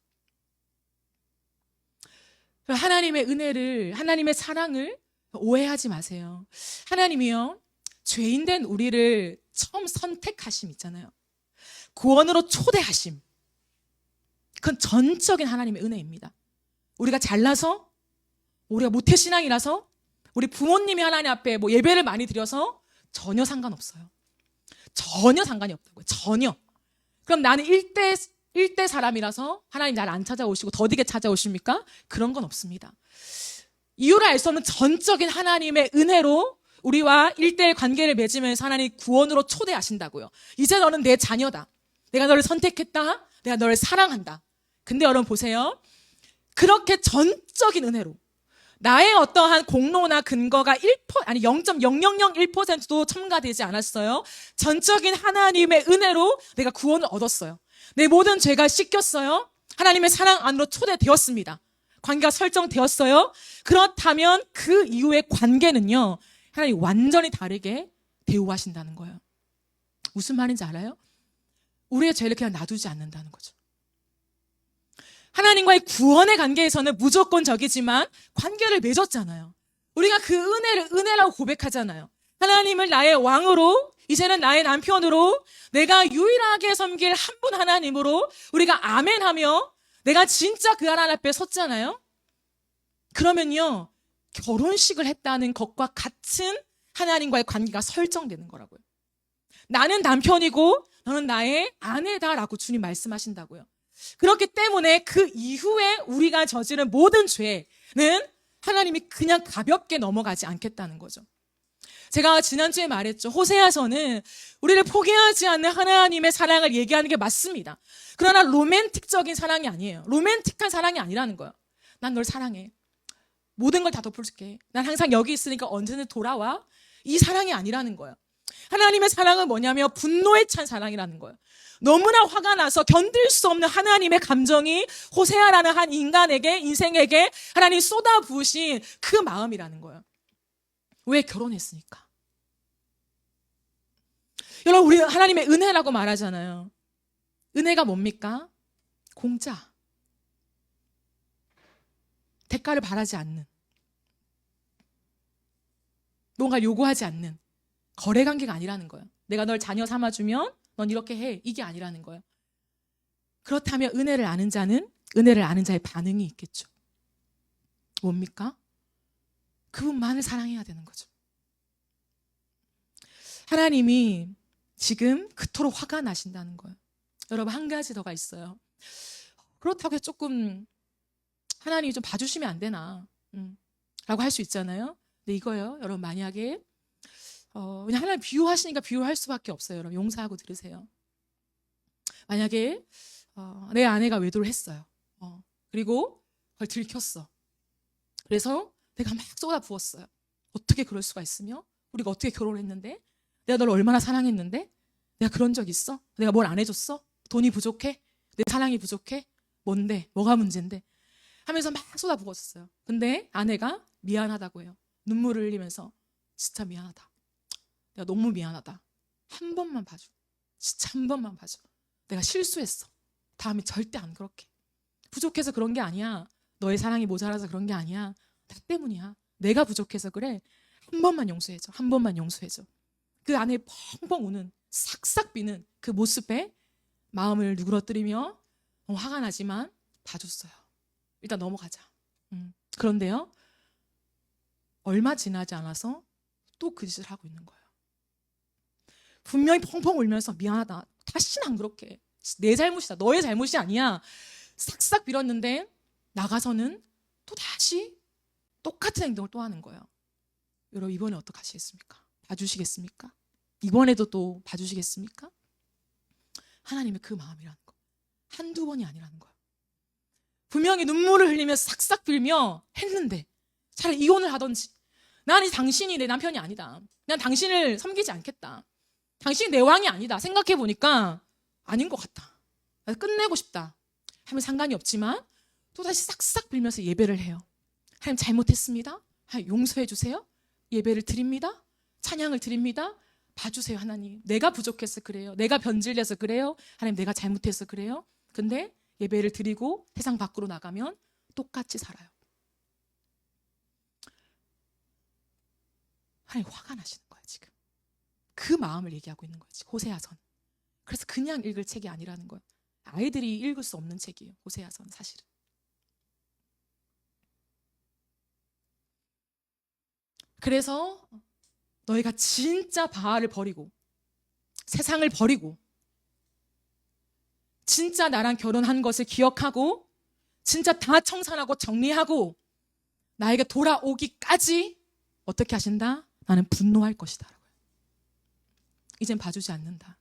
하나님의 은혜를, 하나님의 사랑을 오해하지 마세요. 하나님이요, 죄인된 우리를 처음 선택하심 있잖아요. 구원으로 초대하심. 그건 전적인 하나님의 은혜입니다. 우리가 잘나서, 우리가 모태신앙이라서, 우리 부모님이 하나님 앞에 예배를 많이 드려서 전혀 상관없어요. 전혀 상관이 없다고요. 전혀. 그럼 나는 일대 사람이라서 하나님 나를 안 찾아오시고 더디게 찾아오십니까? 그런 건 없습니다. 이유를 알 수 없는 전적인 하나님의 은혜로 우리와 일대일 관계를 맺으면서 하나님 구원으로 초대하신다고요. 이제 너는 내 자녀다. 내가 너를 선택했다. 내가 너를 사랑한다. 근데 여러분 보세요. 그렇게 전적인 은혜로 나의 어떠한 공로나 근거가 0.0001%도 첨가되지 않았어요. 전적인 하나님의 은혜로 내가 구원을 얻었어요. 내 모든 죄가 씻겼어요. 하나님의 사랑 안으로 초대되었습니다. 관계가 설정되었어요. 그렇다면 그 이후의 관계는요, 하나님 완전히 다르게 대우하신다는 거예요. 무슨 말인지 알아요? 우리의 죄를 그냥 놔두지 않는다는 거죠. 하나님과의 구원의 관계에서는 무조건적이지만 관계를 맺었잖아요. 우리가 그 은혜를 은혜라고 고백하잖아요. 하나님을 나의 왕으로, 이제는 나의 남편으로, 내가 유일하게 섬길 한 분 하나님으로 우리가 아멘하며 내가 진짜 그 하나님 앞에 섰잖아요. 그러면요, 결혼식을 했다는 것과 같은 하나님과의 관계가 설정되는 거라고요. 나는 남편이고 너는 나의 아내다라고 주님 말씀하신다고요. 그렇기 때문에 그 이후에 우리가 저지른 모든 죄는 하나님이 그냥 가볍게 넘어가지 않겠다는 거죠. 제가 지난주에 말했죠. 호세아서는 우리를 포기하지 않는 하나님의 사랑을 얘기하는 게 맞습니다. 그러나 로맨틱적인 사랑이 아니에요. 로맨틱한 사랑이 아니라는 거예요. 난 널 사랑해. 모든 걸 다 덮어줄게. 난 항상 여기 있으니까 언제든 돌아와. 이 사랑이 아니라는 거예요. 하나님의 사랑은 뭐냐면 분노에 찬 사랑이라는 거예요. 너무나 화가 나서 견딜 수 없는 하나님의 감정이 호세아라는 한 인생에게 하나님이 쏟아부으신 그 마음이라는 거예요. 왜? 결혼했으니까. 여러분, 우리 하나님의 은혜라고 말하잖아요. 은혜가 뭡니까? 공짜. 대가를 바라지 않는. 뭔가 요구하지 않는. 거래 관계가 아니라는 거예요. 내가 널 자녀 삼아주면 넌 이렇게 해. 이게 아니라는 거예요. 그렇다면 은혜를 아는 자는 은혜를 아는 자의 반응이 있겠죠. 뭡니까? 그분만을 사랑해야 되는 거죠. 하나님이 지금 그토록 화가 나신다는 거예요. 여러분, 한 가지 더가 있어요. 그렇다고 해서 조금 하나님이 좀 봐주시면 안 되나 라고 할 수 있잖아요. 근데 이거요, 여러분, 만약에 그냥 하나님 비유하시니까 비유할 수밖에 없어요. 여러분, 용서하고 들으세요. 만약에 내 아내가 외도를 했어요. 그리고 그걸 들켰어. 그래서 내가 막 쏟아부었어요. 어떻게 그럴 수가 있으며, 우리가 어떻게 결혼했는데, 내가 널 얼마나 사랑했는데, 내가 그런 적 있어? 내가 뭘 안 해줬어? 돈이 부족해? 내 사랑이 부족해? 뭔데? 뭐가 문제인데? 하면서 막 쏟아부었어요. 근데 아내가 미안하다고 해요. 눈물을 흘리면서 진짜 미안하다. 내가 너무 미안하다. 한 번만 봐줘. 진짜 한 번만 봐줘. 내가 실수했어. 다음에 절대 안 그렇게. 부족해서 그런 게 아니야. 너의 사랑이 모자라서 그런 게 아니야. 나 때문이야. 내가 부족해서 그래. 한 번만 용서해줘. 한 번만 용서해줘. 그 안에 펑펑 우는, 싹싹 비는 그 모습에 마음을 누그러뜨리며 화가 나지만 봐줬어요. 일단 넘어가자. 그런데요, 얼마 지나지 않아서 또 그 짓을 하고 있는 거예요. 분명히 펑펑 울면서 미안하다. 다시는 안 그렇게. 내 잘못이다. 너의 잘못이 아니야. 싹싹 빌었는데 나가서는 또 다시 똑같은 행동을 또 하는 거예요. 여러분, 이번에 어떡하시겠습니까? 봐주시겠습니까? 이번에도 또 봐주시겠습니까? 하나님의 그 마음이라는 거. 한두 번이 아니라는 거예요. 분명히 눈물을 흘리며 싹싹 빌며 했는데 차라리 이혼을 하던지, 나는 당신이 내 남편이 아니다. 난 당신을 섬기지 않겠다. 당신이 내 왕이 아니다. 생각해보니까 아닌 것 같다. 끝내고 싶다 하면 상관이 없지만 또다시 싹싹 빌면서 예배를 해요. 하나님, 잘못했습니다. 하나님, 용서해 주세요. 예배를 드립니다. 찬양을 드립니다. 봐주세요. 하나님, 내가 부족해서 그래요. 내가 변질돼서 그래요. 하나님, 내가 잘못해서 그래요. 근데 예배를 드리고 세상 밖으로 나가면 똑같이 살아요. 하나님, 화가 나시는 거예요. 지금 그 마음을 얘기하고 있는 거예요. 호세아서는. 그래서 그냥 읽을 책이 아니라는 거예요. 아이들이 읽을 수 없는 책이에요. 호세아서는 사실은. 그래서 너희가 진짜 바알을 버리고 세상을 버리고 진짜 나랑 결혼한 것을 기억하고 진짜 다 청산하고 정리하고 나에게 돌아오기까지 어떻게 하신다? 나는 분노할 것이다. 이젠 봐주지 않는다.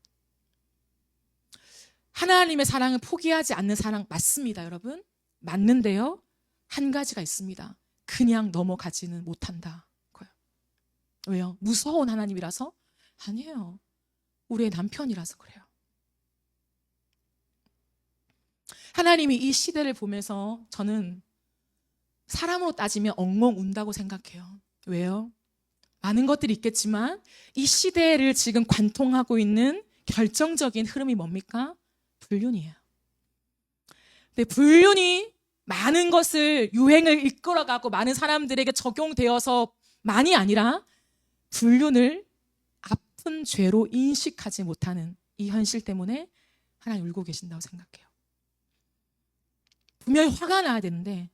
하나님의 사랑은 포기하지 않는 사랑 맞습니다, 여러분. 맞는데요, 한 가지가 있습니다. 그냥 넘어가지는 못한다. 왜요? 무서운 하나님이라서? 아니에요. 우리의 남편이라서 그래요. 하나님이 이 시대를 보면서 저는 사람으로 따지면 엉엉 운다고 생각해요. 왜요? 많은 것들이 있겠지만 이 시대를 지금 관통하고 있는 결정적인 흐름이 뭡니까? 불륜이에요. 근데 불륜이 많은 것을 유행을 이끌어가고 많은 사람들에게 적용되어서 만이 아니라 불륜을 아픈 죄로 인식하지 못하는 이 현실 때문에 하나님 울고 계신다고 생각해요. 분명히 화가 나야 되는데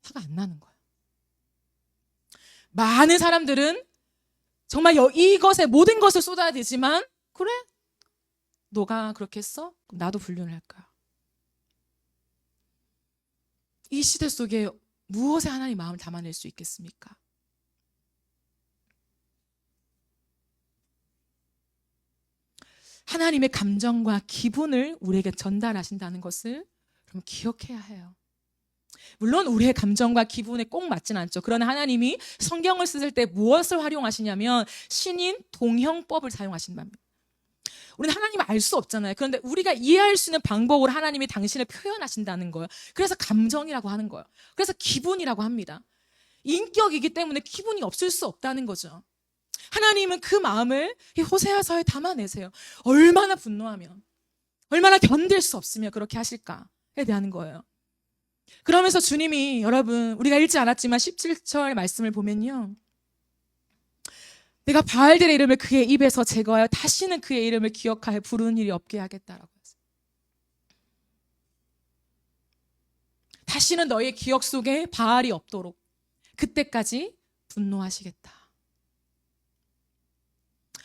화가 안 나는 거예요. 많은 사람들은 정말 이것에 모든 것을 쏟아야 되지만, 그래? 너가 그렇게 했어? 그럼 나도 불륜을 할 거야. 이 시대 속에 무엇에 하나님 마음을 담아낼 수 있겠습니까? 하나님의 감정과 기분을 우리에게 전달하신다는 것을 그럼 기억해야 해요. 물론 우리의 감정과 기분에 꼭 맞진 않죠. 그러나 하나님이 성경을 쓰실 때 무엇을 활용하시냐면 신인 동형법을 사용하신답니다. 우리는 하나님을 알 수 없잖아요. 그런데 우리가 이해할 수 있는 방법으로 하나님이 당신을 표현하신다는 거예요. 그래서 감정이라고 하는 거예요. 그래서 기분이라고 합니다. 인격이기 때문에 기분이 없을 수 없다는 거죠. 하나님은 그 마음을 이 호세아서에 담아내세요. 얼마나 분노하면, 얼마나 견딜 수 없으며 그렇게 하실까에 대한 거예요. 그러면서 주님이, 여러분, 우리가 읽지 않았지만 17절 말씀을 보면요, 내가 바알들의 이름을 그의 입에서 제거하여 다시는 그의 이름을 기억하여 부르는 일이 없게 하겠다라고 했어요. 다시는 너의 기억 속에 바알이 없도록 그때까지 분노하시겠다.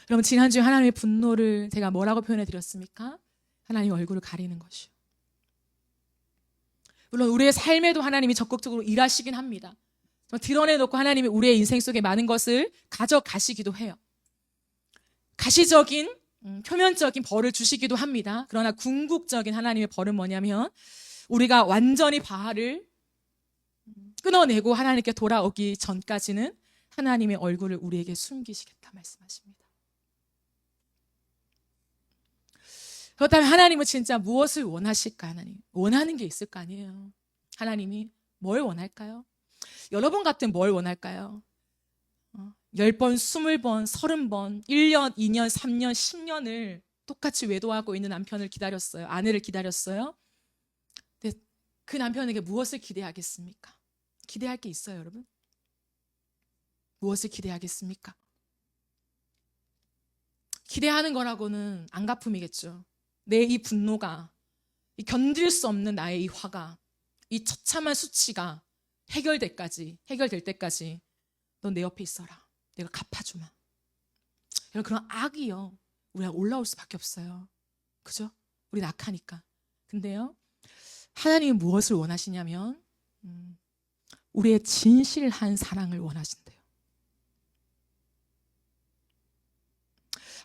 여러분, 지난주에 하나님의 분노를 제가 뭐라고 표현해 드렸습니까? 하나님의 얼굴을 가리는 것이요. 물론 우리의 삶에도 하나님이 적극적으로 일하시긴 합니다. 드러내놓고 하나님이 우리의 인생 속에 많은 것을 가져가시기도 해요. 가시적인, 표면적인 벌을 주시기도 합니다. 그러나 궁극적인 하나님의 벌은 뭐냐면 우리가 완전히 바알을 끊어내고 하나님께 돌아오기 전까지는 하나님의 얼굴을 우리에게 숨기시겠다 말씀하십니다. 그렇다면 하나님은 진짜 무엇을 원하실까? 하나님 원하는 게 있을 거 아니에요. 하나님이 뭘 원할까요? 여러분 같은 뭘 원할까요? 10번, 20번, 30번, 1년, 2년, 3년, 10년을 똑같이 외도하고 있는 남편을 기다렸어요. 아내를 기다렸어요. 근데 그 남편에게 무엇을 기대하겠습니까? 기대할 게 있어요, 여러분? 무엇을 기대하겠습니까? 기대하는 거라고는 안갚음이겠죠. 내 이 분노가, 이 견딜 수 없는 나의 이 화가, 이 처참한 수치가 해결될 때까지 넌 내 옆에 있어라. 내가 갚아주마. 여러분, 그런 악이요, 우리가 올라올 수밖에 없어요. 그죠? 우린 악하니까. 근데요, 하나님은 무엇을 원하시냐면 우리의 진실한 사랑을 원하신대요.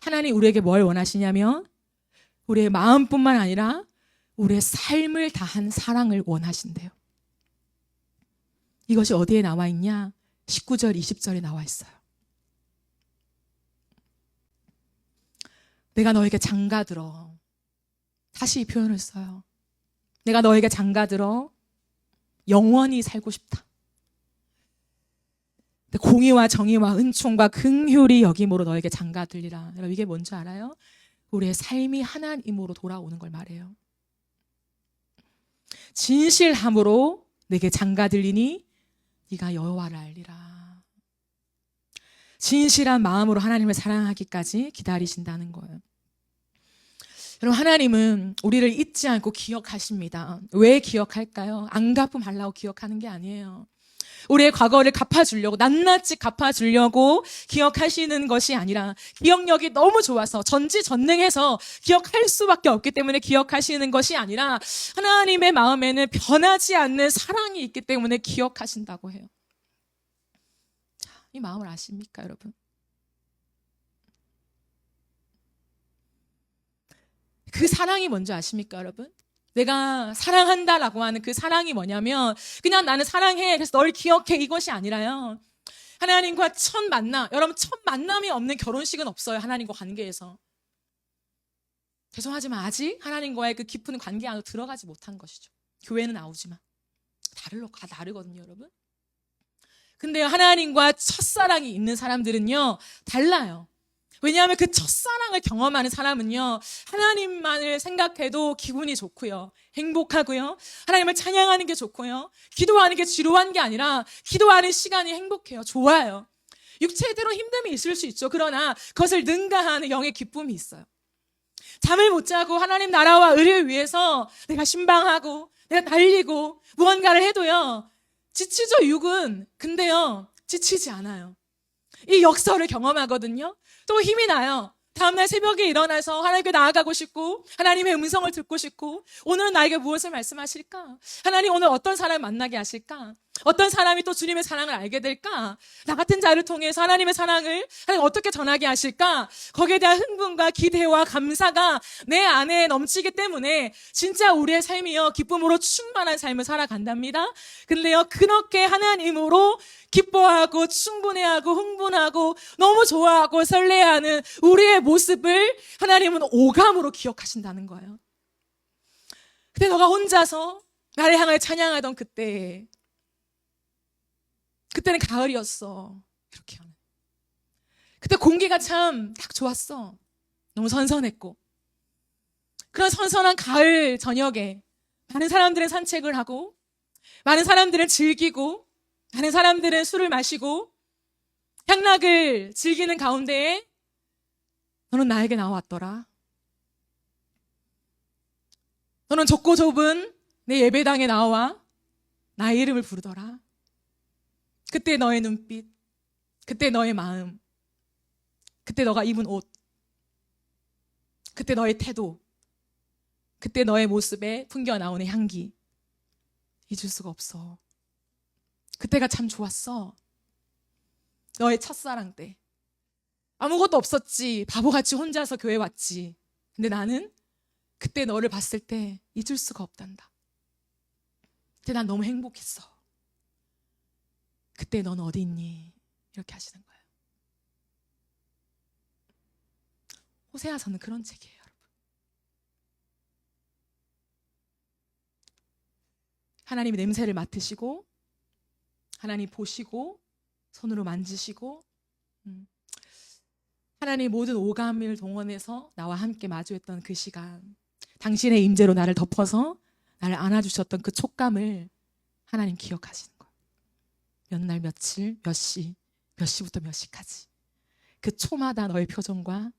하나님 우리에게 뭘 원하시냐면 우리의 마음뿐만 아니라 우리의 삶을 다한 사랑을 원하신대요. 이것이 어디에 나와 있냐? 19절, 20절에 나와 있어요. 내가 너에게 장가들어. 다시 이 표현을 써요. 내가 너에게 장가들어 영원히 살고 싶다. 공의와 정의와 은총과 긍휼이 여김으로 너에게 장가들리라. 여러분, 이게 뭔지 알아요? 우리의 삶이 하나님으로 돌아오는 걸 말해요. 진실함으로 내게 장가들리니 네가 여호와를 알리라. 진실한 마음으로 하나님을 사랑하기까지 기다리신다는 거예요. 여러분, 하나님은 우리를 잊지 않고 기억하십니다. 왜 기억할까요? 안 갚음하려고 기억하는 게 아니에요. 우리의 과거를 갚아주려고, 낱낱이 갚아주려고 기억하시는 것이 아니라 기억력이 너무 좋아서 전지전능해서 기억할 수밖에 없기 때문에 기억하시는 것이 아니라 하나님의 마음에는 변하지 않는 사랑이 있기 때문에 기억하신다고 해요. 이 마음을 아십니까, 여러분? 그 사랑이 뭔지 아십니까, 여러분? 내가 사랑한다라고 하는 그 사랑이 뭐냐면 그냥 나는 사랑해, 그래서 널 기억해, 이것이 아니라요. 하나님과 첫 만남, 여러분, 첫 만남이 없는 결혼식은 없어요. 하나님과 관계에서. 죄송하지만 아직 하나님과의 그 깊은 관계 안으로 들어가지 못한 것이죠. 교회는 나오지만 다 다르거든요, 여러분. 근데 하나님과 첫사랑이 있는 사람들은요, 달라요. 왜냐하면 그 첫사랑을 경험하는 사람은요, 하나님만을 생각해도 기분이 좋고요, 행복하고요, 하나님을 찬양하는 게 좋고요, 기도하는 게 지루한 게 아니라 기도하는 시간이 행복해요, 좋아요. 육체대로 힘듦이 있을 수 있죠. 그러나 그것을 능가하는 영의 기쁨이 있어요. 잠을 못 자고 하나님 나라와 의를 위해서 내가 신방하고 내가 달리고 무언가를 해도요, 지치죠, 육은. 근데요, 지치지 않아요. 이 역설을 경험하거든요. 또 힘이 나요. 다음날 새벽에 일어나서 하나님께 나아가고 싶고 하나님의 음성을 듣고 싶고, 오늘은 나에게 무엇을 말씀하실까? 하나님 오늘 어떤 사람을 만나게 하실까? 어떤 사람이 또 주님의 사랑을 알게 될까? 나 같은 자를 통해서 하나님의 사랑을 하나님 어떻게 전하게 하실까? 거기에 대한 흥분과 기대와 감사가 내 안에 넘치기 때문에 진짜 우리의 삶이요, 기쁨으로 충만한 삶을 살아간답니다. 근데요, 그렇게 하나님으로 기뻐하고 충분해하고 흥분하고 너무 좋아하고 설레하는 우리의 모습을 하나님은 오감으로 기억하신다는 거예요. 근데 너가 혼자서 나를 향해 찬양하던 그때는 가을이었어, 이렇게 하는. 그때 공기가 참 딱 좋았어. 너무 선선했고. 그런 선선한 가을 저녁에 많은 사람들은 산책을 하고, 많은 사람들은 즐기고, 많은 사람들은 술을 마시고 향락을 즐기는 가운데에 너는 나에게 나왔더라. 너는 좁고 좁은 내 예배당에 나와 나의 이름을 부르더라. 그때 너의 눈빛, 그때 너의 마음, 그때 너가 입은 옷, 그때 너의 태도, 그때 너의 모습에 풍겨나오는 향기, 잊을 수가 없어. 그때가 참 좋았어. 너의 첫사랑 때 아무것도 없었지. 바보같이 혼자서 교회 왔지. 근데 나는 그때 너를 봤을 때 잊을 수가 없단다. 그때 난 너무 행복했어. 그때 넌 어디 있니? 이렇게 하시는 거예요. 호세아서는 그런 책이에요, 여러분. 하나님이 냄새를 맡으시고, 하나님 보시고, 손으로 만지시고, 하나님 모든 오감을 동원해서 나와 함께 마주했던 그 시간, 당신의 임재로 나를 덮어서 나를 안아주셨던 그 촉감을 하나님 기억하시는 거예요. 몇 날 며칠 몇 시, 몇 시부터 몇 시까지 그 초마다 너의 표정과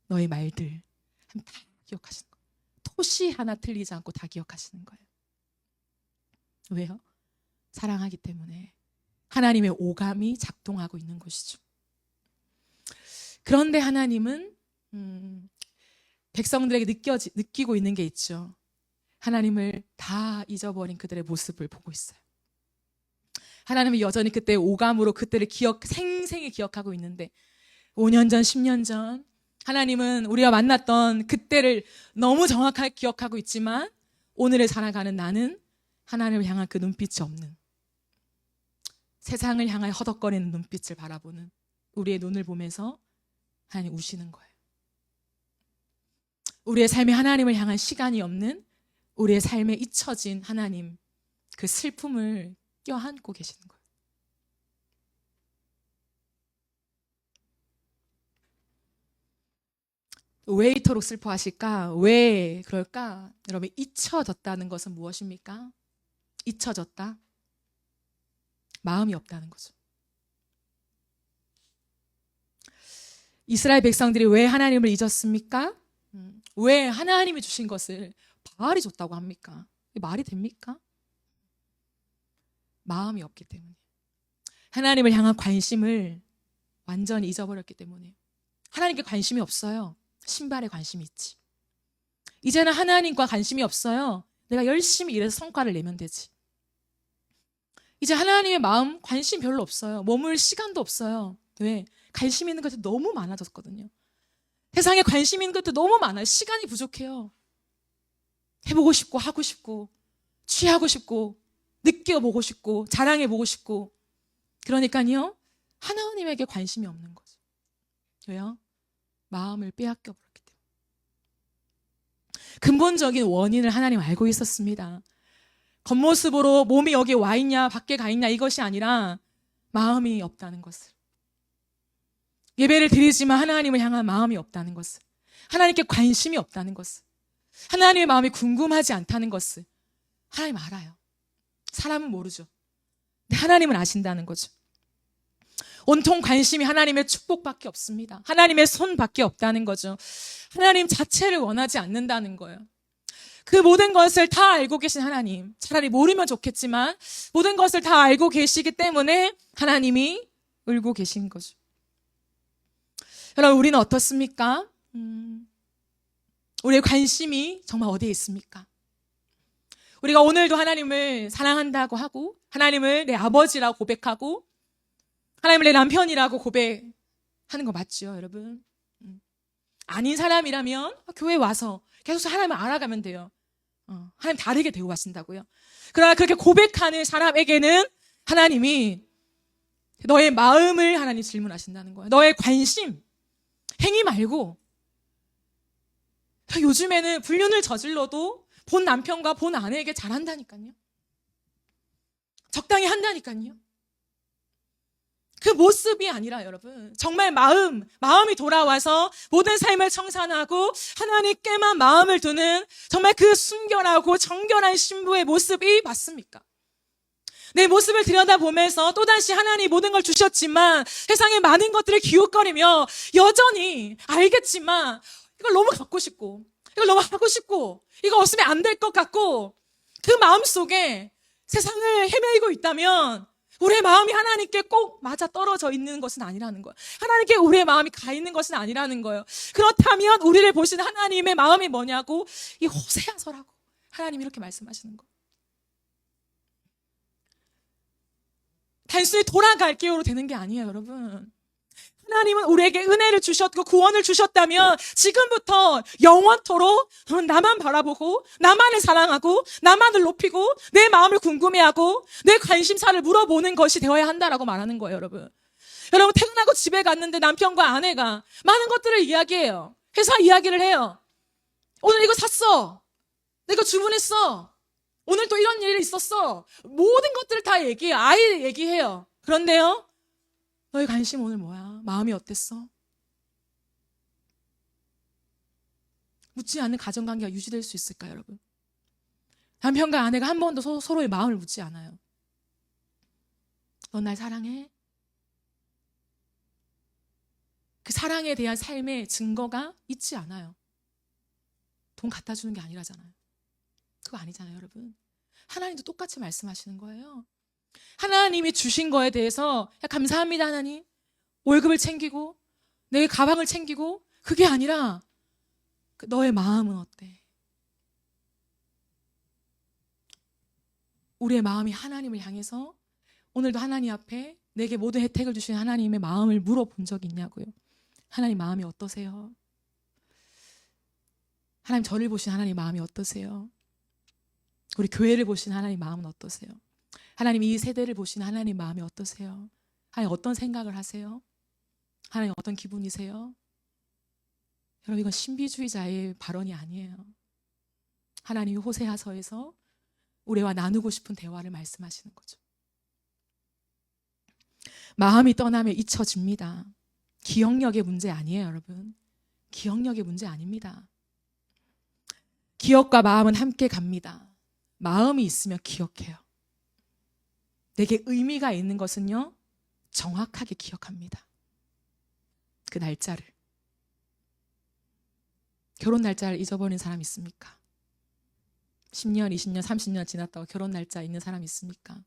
너의 말들 다 기억하시는 거예요. 토시 하나 틀리지 않고 다 기억하시는 거예요. 왜요? 사랑하기 때문에. 하나님의 오감이 작동하고 있는 것이죠. 그런데 하나님은 백성들에게 느끼고 있는 게 있죠. 하나님을 다 잊어버린 그들의 모습을 보고 있어요. 하나님은 여전히 그때의 오감으로 그때를 생생히 기억하고 있는데, 5년 전, 10년 전 하나님은 우리가 만났던 그때를 너무 정확하게 기억하고 있지만, 오늘을 살아가는 나는 하나님을 향한 그 눈빛이 없는, 세상을 향하여 허덕거리는 눈빛을 바라보는 우리의 눈을 보면서 하나님 우시는 거예요. 우리의 삶에 하나님을 향한 시간이 없는, 우리의 삶에 잊혀진 하나님, 그 슬픔을 껴안고 계시는 거예요. 왜 이토록 슬퍼하실까? 왜 그럴까? 여러분, 잊혀졌다는 것은 무엇입니까? 잊혀졌다? 마음이 없다는 거죠. 이스라엘 백성들이 왜 하나님을 잊었습니까? 왜 하나님이 주신 것을 바알이 줬다고 합니까? 말이 됩니까? 마음이 없기 때문에. 하나님을 향한 관심을 완전히 잊어버렸기 때문에. 하나님께 관심이 없어요. 신발에 관심이 있지. 이제는 하나님과 관심이 없어요. 내가 열심히 일해서 성과를 내면 되지. 이제 하나님의 마음 관심 별로 없어요. 머물 시간도 없어요. 왜? 관심 있는 것이 너무 많아졌거든요. 세상에 관심 있는 것도 너무 많아요. 시간이 부족해요. 해보고 싶고 하고 싶고 취하고 싶고 느껴보고 싶고 자랑해보고 싶고. 그러니까요, 하나님에게 관심이 없는 거죠. 왜요? 마음을 빼앗겨 버렸기 때문에. 근본적인 원인을 하나님 알고 있었습니다. 겉모습으로 몸이 여기 와 있냐 밖에 가 있냐 이것이 아니라 마음이 없다는 것을, 예배를 드리지만 하나님을 향한 마음이 없다는 것을, 하나님께 관심이 없다는 것을, 하나님의 마음이 궁금하지 않다는 것을 하나님 알아요. 사람은 모르죠. 근데 하나님은 아신다는 거죠. 온통 관심이 하나님의 축복밖에 없습니다. 하나님의 손밖에 없다는 거죠. 하나님 자체를 원하지 않는다는 거예요. 그 모든 것을 다 알고 계신 하나님, 차라리 모르면 좋겠지만 모든 것을 다 알고 계시기 때문에 하나님이 울고 계신 거죠. 여러분, 우리는 어떻습니까? 우리의 관심이 정말 어디에 있습니까? 우리가 오늘도 하나님을 사랑한다고 하고 하나님을 내 아버지라고 고백하고 하나님을 내 남편이라고 고백하는 거 맞죠, 여러분? 아닌 사람이라면 교회 와서 계속 하나님을 알아가면 돼요. 하나님 다르게 대우하신다고요. 그러나 그렇게 고백하는 사람에게는 하나님이 너의 마음을 하나님 질문하신다는 거예요. 너의 관심, 행위 말고. 요즘에는 불륜을 저질러도 본 남편과 본 아내에게 잘한다니까요. 적당히 한다니까요. 그 모습이 아니라 여러분, 정말 마음이 돌아와서 모든 삶을 청산하고 하나님께만 마음을 두는 정말 그 순결하고 정결한 신부의 모습이 맞습니까? 내 모습을 들여다보면서 또다시 하나님이 모든 걸 주셨지만 세상의 많은 것들을 기웃거리며 여전히 알겠지만 이걸 너무 갖고 싶고 이걸 너무 하고 싶고 이거 없으면 안 될 것 같고, 그 마음속에 세상을 헤매고 있다면 우리의 마음이 하나님께 꼭 맞아 떨어져 있는 것은 아니라는 거예요. 하나님께 우리의 마음이 가 있는 것은 아니라는 거예요. 그렇다면 우리를 보시는 하나님의 마음이 뭐냐고, 이 호세아서라고 하나님이 이렇게 말씀하시는 거예요. 단순히 돌아갈게요로 되는 게 아니에요, 여러분. 하나님은 우리에게 은혜를 주셨고 구원을 주셨다면 지금부터 영원토록 나만 바라보고 나만을 사랑하고 나만을 높이고 내 마음을 궁금해하고 내 관심사를 물어보는 것이 되어야 한다라고 말하는 거예요, 여러분. 여러분, 퇴근하고 집에 갔는데 남편과 아내가 많은 것들을 이야기해요. 회사 이야기를 해요. 오늘 이거 샀어. 내가 주문했어. 오늘 또 이런 일이 있었어. 모든 것들을 다 얘기해요. 아이 얘기해요. 그런데요, 너의 관심 오늘 뭐야? 마음이 어땠어? 묻지 않는 가정관계가 유지될 수 있을까요, 여러분? 남편과 아내가 한 번도 서로의 마음을 묻지 않아요. 넌 날 사랑해? 그 사랑에 대한 삶의 증거가 있지 않아요. 돈 갖다 주는 게 아니라잖아요. 그거 아니잖아요, 여러분. 하나님도 똑같이 말씀하시는 거예요. 하나님이 주신 거에 대해서 감사합니다, 하나님. 월급을 챙기고 내 가방을 챙기고, 그게 아니라 너의 마음은 어때? 우리의 마음이 하나님을 향해서 오늘도 하나님 앞에 내게 모든 혜택을 주신 하나님의 마음을 물어본 적이 있냐고요. 하나님 마음이 어떠세요? 하나님 저를 보신 하나님 마음이 어떠세요? 우리 교회를 보신 하나님 마음은 어떠세요? 하나님 이 세대를 보시는 하나님 마음이 어떠세요? 하나님 어떤 생각을 하세요? 하나님 어떤 기분이세요? 여러분, 이건 신비주의자의 발언이 아니에요. 하나님이 호세아서에서 우리와 나누고 싶은 대화를 말씀하시는 거죠. 마음이 떠나면 잊혀집니다. 기억력의 문제 아니에요, 여러분. 기억력의 문제 아닙니다. 기억과 마음은 함께 갑니다. 마음이 있으면 기억해요. 내게 의미가 있는 것은요, 정확하게 기억합니다. 그 날짜를. 결혼 날짜를 잊어버린 사람 있습니까? 10년, 20년, 30년 지났다고 결혼 날짜 있는 사람 있습니까?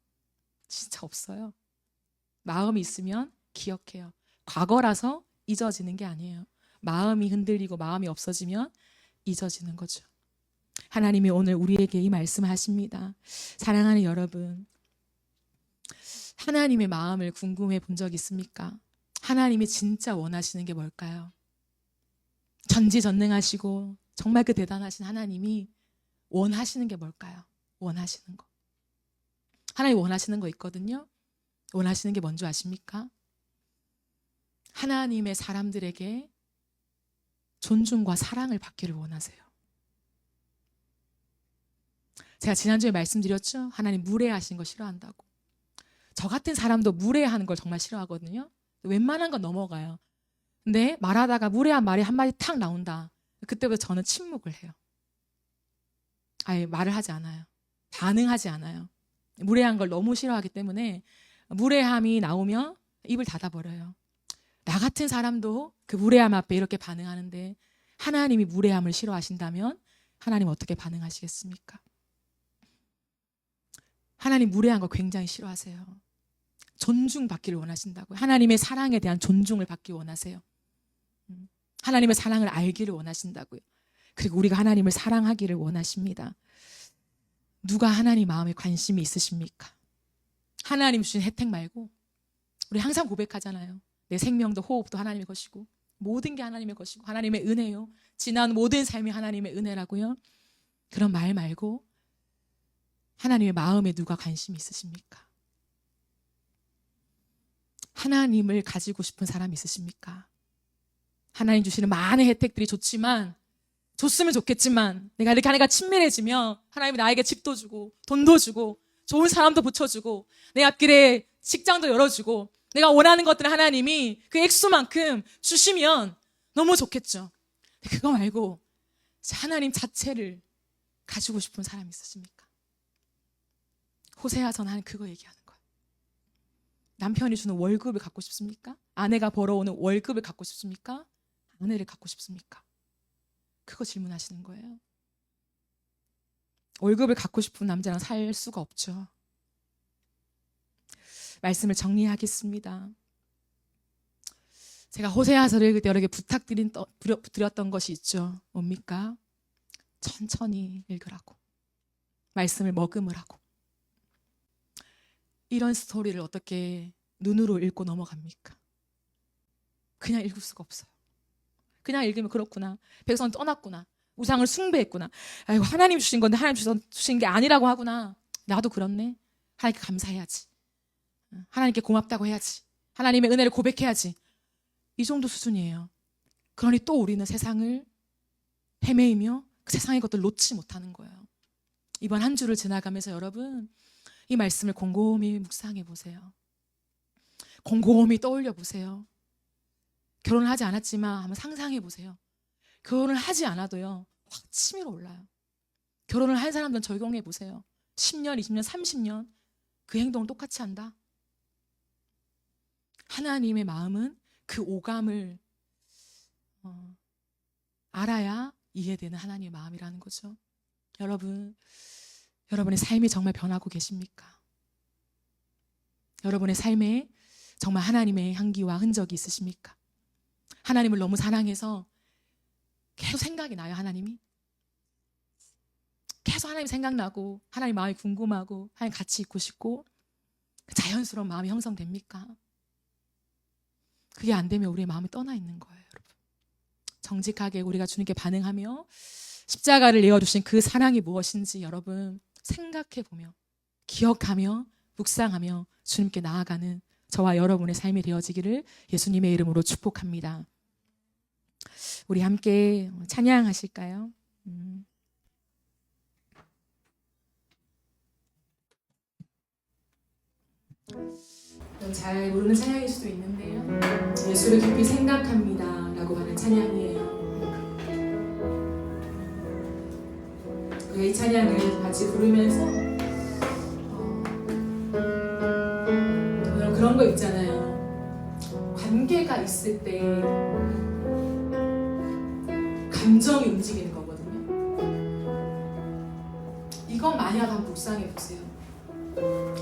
진짜 없어요. 마음이 있으면 기억해요. 과거라서 잊어지는 게 아니에요. 마음이 흔들리고 마음이 없어지면 잊어지는 거죠. 하나님이 오늘 우리에게 이 말씀을 하십니다. 사랑하는 여러분, 하나님의 마음을 궁금해 본 적 있습니까? 하나님이 진짜 원하시는 게 뭘까요? 전지전능하시고 정말 그 대단하신 하나님이 원하시는 게 뭘까요? 원하시는 거. 하나님 원하시는 거 있거든요. 원하시는 게 뭔지 아십니까? 하나님의 사람들에게 존중과 사랑을 받기를 원하세요. 제가 지난주에 말씀드렸죠? 하나님 무례하신 거 싫어한다고. 저 같은 사람도 무례하는 걸 정말 싫어하거든요. 웬만한 건 넘어가요. 근데 말하다가 무례한 말이 한마디 탁 나온다. 그때부터 저는 침묵을 해요. 아예 말을 하지 않아요. 반응하지 않아요. 무례한 걸 너무 싫어하기 때문에 무례함이 나오면 입을 닫아버려요. 나 같은 사람도 그 무례함 앞에 이렇게 반응하는데 하나님이 무례함을 싫어하신다면 하나님 어떻게 반응하시겠습니까? 하나님 무례한 거 굉장히 싫어하세요. 존중받기를 원하신다고요. 하나님의 사랑에 대한 존중을 받기 원하세요. 하나님의 사랑을 알기를 원하신다고요. 그리고 우리가 하나님을 사랑하기를 원하십니다. 누가 하나님 마음에 관심이 있으십니까? 하나님 주신 혜택 말고 우리 항상 고백하잖아요. 내 생명도 호흡도 하나님의 것이고 모든 게 하나님의 것이고 하나님의 은혜요. 지난 모든 삶이 하나님의 은혜라고요. 그런 말 말고 하나님의 마음에 누가 관심이 있으십니까? 하나님을 가지고 싶은 사람이 있으십니까? 하나님 주시는 많은 혜택들이 좋지만 줬으면 좋겠지만 내가 이렇게 하나님과 친밀해지면 하나님이 나에게 집도 주고 돈도 주고 좋은 사람도 붙여주고 내 앞길에 직장도 열어주고 내가 원하는 것들을 하나님이 그 액수만큼 주시면 너무 좋겠죠. 그거 말고 하나님 자체를 가지고 싶은 사람이 있으십니까? 호세아서는 하나님 그거 얘기하는 거예요. 남편이 주는 월급을 갖고 싶습니까? 아내가 벌어오는 월급을 갖고 싶습니까? 아내를 갖고 싶습니까? 그거 질문하시는 거예요. 월급을 갖고 싶은 남자랑 살 수가 없죠. 말씀을 정리하겠습니다. 제가 호세아서를 읽을 때 여러 개 부탁드렸던 것이 있죠. 뭡니까? 천천히 읽으라고. 말씀을 머금으라고. 이런 스토리를 어떻게 눈으로 읽고 넘어갑니까? 그냥 읽을 수가 없어요. 그냥 읽으면 그렇구나. 백성 떠났구나. 우상을 숭배했구나. 아이고 하나님 주신 건데 하나님 주신 게 아니라고 하구나. 나도 그렇네. 하나님께 감사해야지. 하나님께 고맙다고 해야지. 하나님의 은혜를 고백해야지. 이 정도 수준이에요. 그러니 또 우리는 세상을 헤매이며 그 세상의 것들 놓지 못하는 거예요. 이번 한 주를 지나가면서 여러분 이 말씀을 곰곰이 묵상해 보세요. 곰곰이 떠올려 보세요. 결혼을 하지 않았지만 한번 상상해 보세요. 결혼을 하지 않아도요 확 치밀어 올라요. 결혼을 한 사람들은 적용해 보세요. 10년, 20년, 30년 그 행동을 똑같이 한다. 하나님의 마음은 그 오감을 알아야 이해되는 하나님의 마음이라는 거죠. 여러분의 삶이 정말 변하고 계십니까? 여러분의 삶에 정말 하나님의 향기와 흔적이 있으십니까? 하나님을 너무 사랑해서 계속 생각이 나요. 하나님이 계속 하나님 생각나고 하나님 마음이 궁금하고 하나님 같이 있고 싶고 자연스러운 마음이 형성됩니까? 그게 안 되면 우리의 마음이 떠나 있는 거예요. 여러분 정직하게 우리가 주님께 반응하며 십자가를 내어주신 그 사랑이 무엇인지 여러분 생각해보며 기억하며 묵상하며 주님께 나아가는 저와 여러분의 삶이 되어지기를 예수님의 이름으로 축복합니다. 우리 함께 찬양하실까요? 잘 모르는 찬양일 수도 있는데요. 예수를 깊이 생각합니다 라고 하는 찬양이에요. 이 찬양을 같이 부르면서 그런 거 있잖아요. 관계가 있을 때 감정이 움직이는 거거든요. 이건 만약 한번 묵상해 보세요.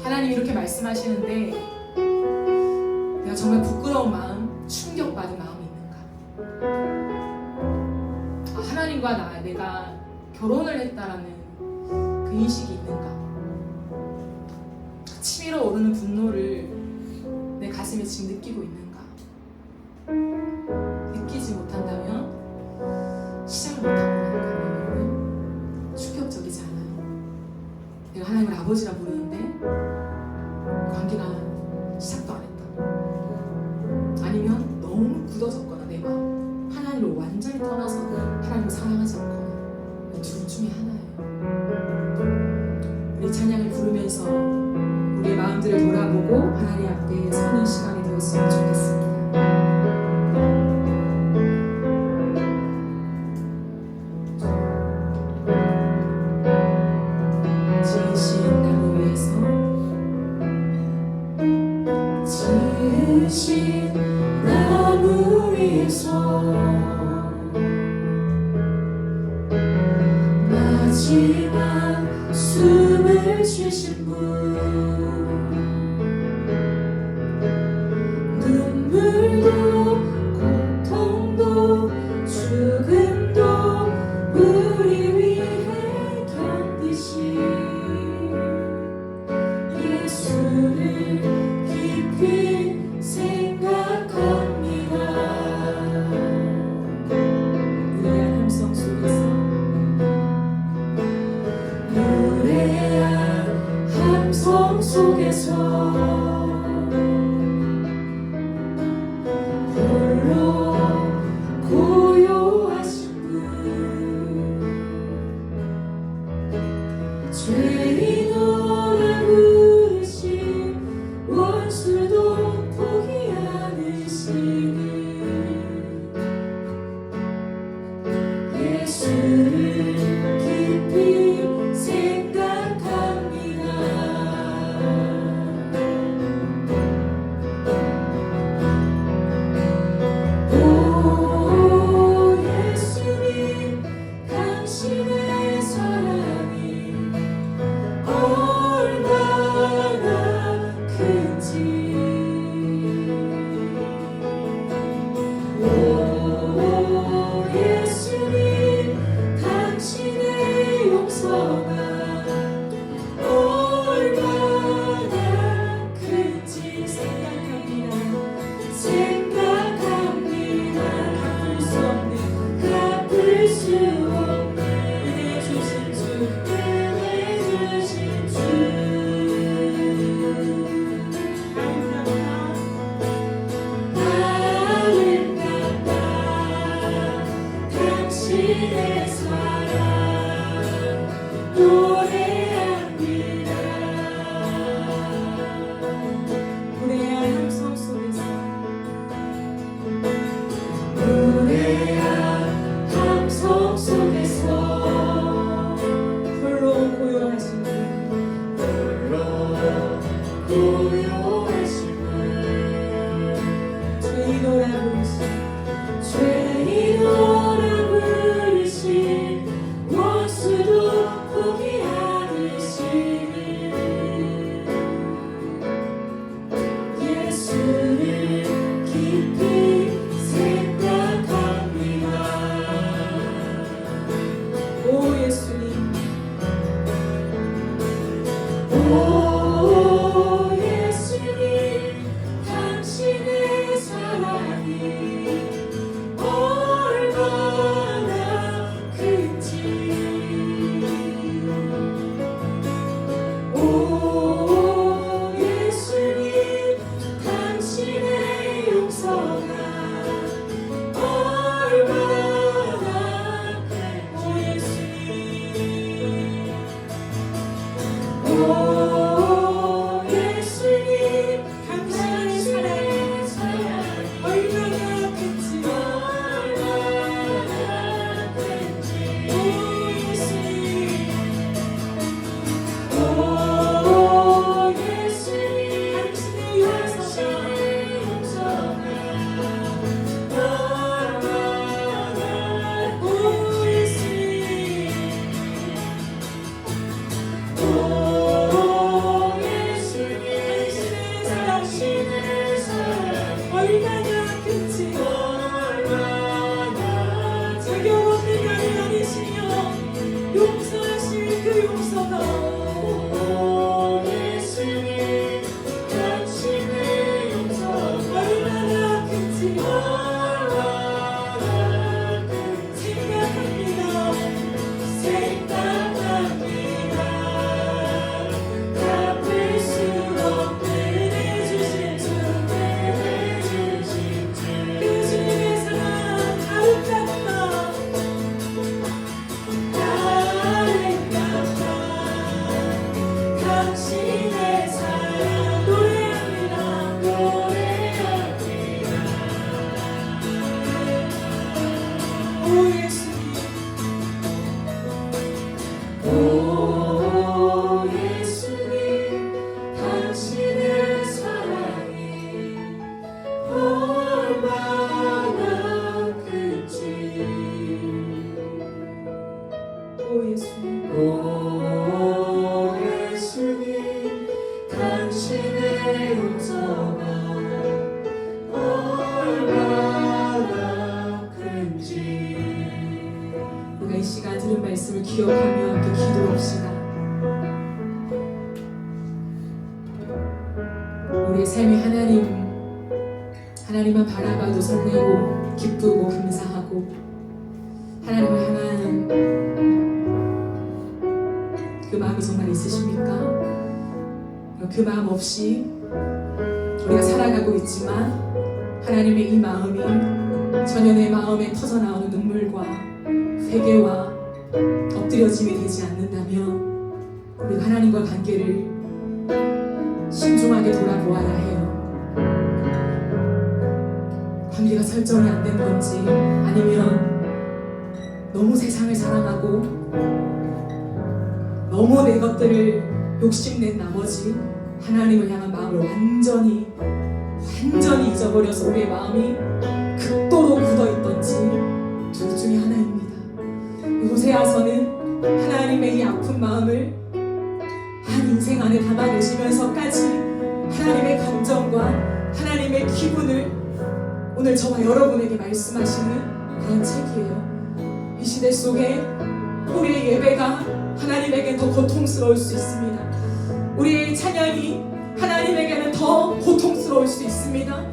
하나님 이렇게 말씀하시는데 내가 정말 부끄러운 마음, 충격받은 마음이 있는가? 하나님과 내가 결혼을 했다라는 그 인식이 있는가? 치밀어 오르는 분노를 지금 느끼고 있는가? 느끼지 못한다면 시작을 못하고 나니까 충격적이지 않아요. 내가 하나님을 아버지라 부르는데 관계가 시작도 안 했다. 아니면 너무 굳어졌거나 내가 하나님을 완전히 떠나서 하나님을 사랑하지 않거나 둘 중에 하나예요. 우리 찬양을 부르면서 우리의 마음들을 돌아보고 하나님 앞에 서는 시간이 되었으면 좋겠습니다. 지으신 나무 위에서 지으신 나무 위에서 마지막 숨을 쉬신 분 눈물도 고통도 죽음도 우리 위해 견디신 예수를 깊이 생각합니다. 우리의 함성 속에서 노래한 함성 속에서 홀로 고요하신 분 죄인으로 부르신 원수도 포기 않으시는 예수를 깊이 생각합니다. 오 예수님 당신의 사랑이 얼마나 큰지 오 예수님 당신의 용서가 얼마나 큰지 생각합니다. 갚을 수 없는 은혜 주신 주 은혜 주신 주 아름답다 당신의 사랑 노래합니다. 노래한 함성 속에서 노래한 함성 속에서 홀로 고요하신 분 홀로 고요하신 분 죄인으로 부르신 죄인으로 부르신 원수도 포기 않으시는 예수를 깊이 생각합니다. 오 예수님 오 예수님 당신의 사랑이 얼마나 큰지 오 예수님 당신의 용서가 얼마나 오 예수님 오 예수님 당신의 사랑 얼마나 큰지 얼마나 큰지 오 예수님 오 예수님 당신의 용서가 얼마나 오 예수님 오 예수님 당신의 사랑 얼마나 큰지 얼마나 자격 없는 나를 아니시며 용서하실 그 용서가 오 예수님 당신의 용서가 가끔 하나님만 바라봐도 설레고 기쁘고 감사하고 하나님을 향한 그 마음이 정말 있으십니까? 그 마음 없이 우리가 살아가고 있지만 하나님의 이 마음이 전혀 내 마음에 터져나오는 눈물과 회개와 엎드려짐이 되지 않는다면 우리가 하나님과 관계를 신중하게 돌아보아야 해요. 관계가 설정이 안 된 건지 아니면 너무 세상을 사랑하고 너무 내 것들을 욕심낸 나머지 하나님을 향한 마음을 완전히 잊어버려서 우리의 마음이 극도로 굳어있던지 둘 중에 하나입니다. 호세아서는 하나님의 이 아픈 마음을 한 인생 안에 담아 계시면서까지 하나님의 감정과 하나님의 기분을 오늘 저와 여러분에게 말씀하시는 그런 책이에요. 이 시대 속에 우리의 예배가 하나님에게 더 고통스러울 수 있습니다. 우리의 찬양이 하나님에게는 더 고통스러울 수 있습니다.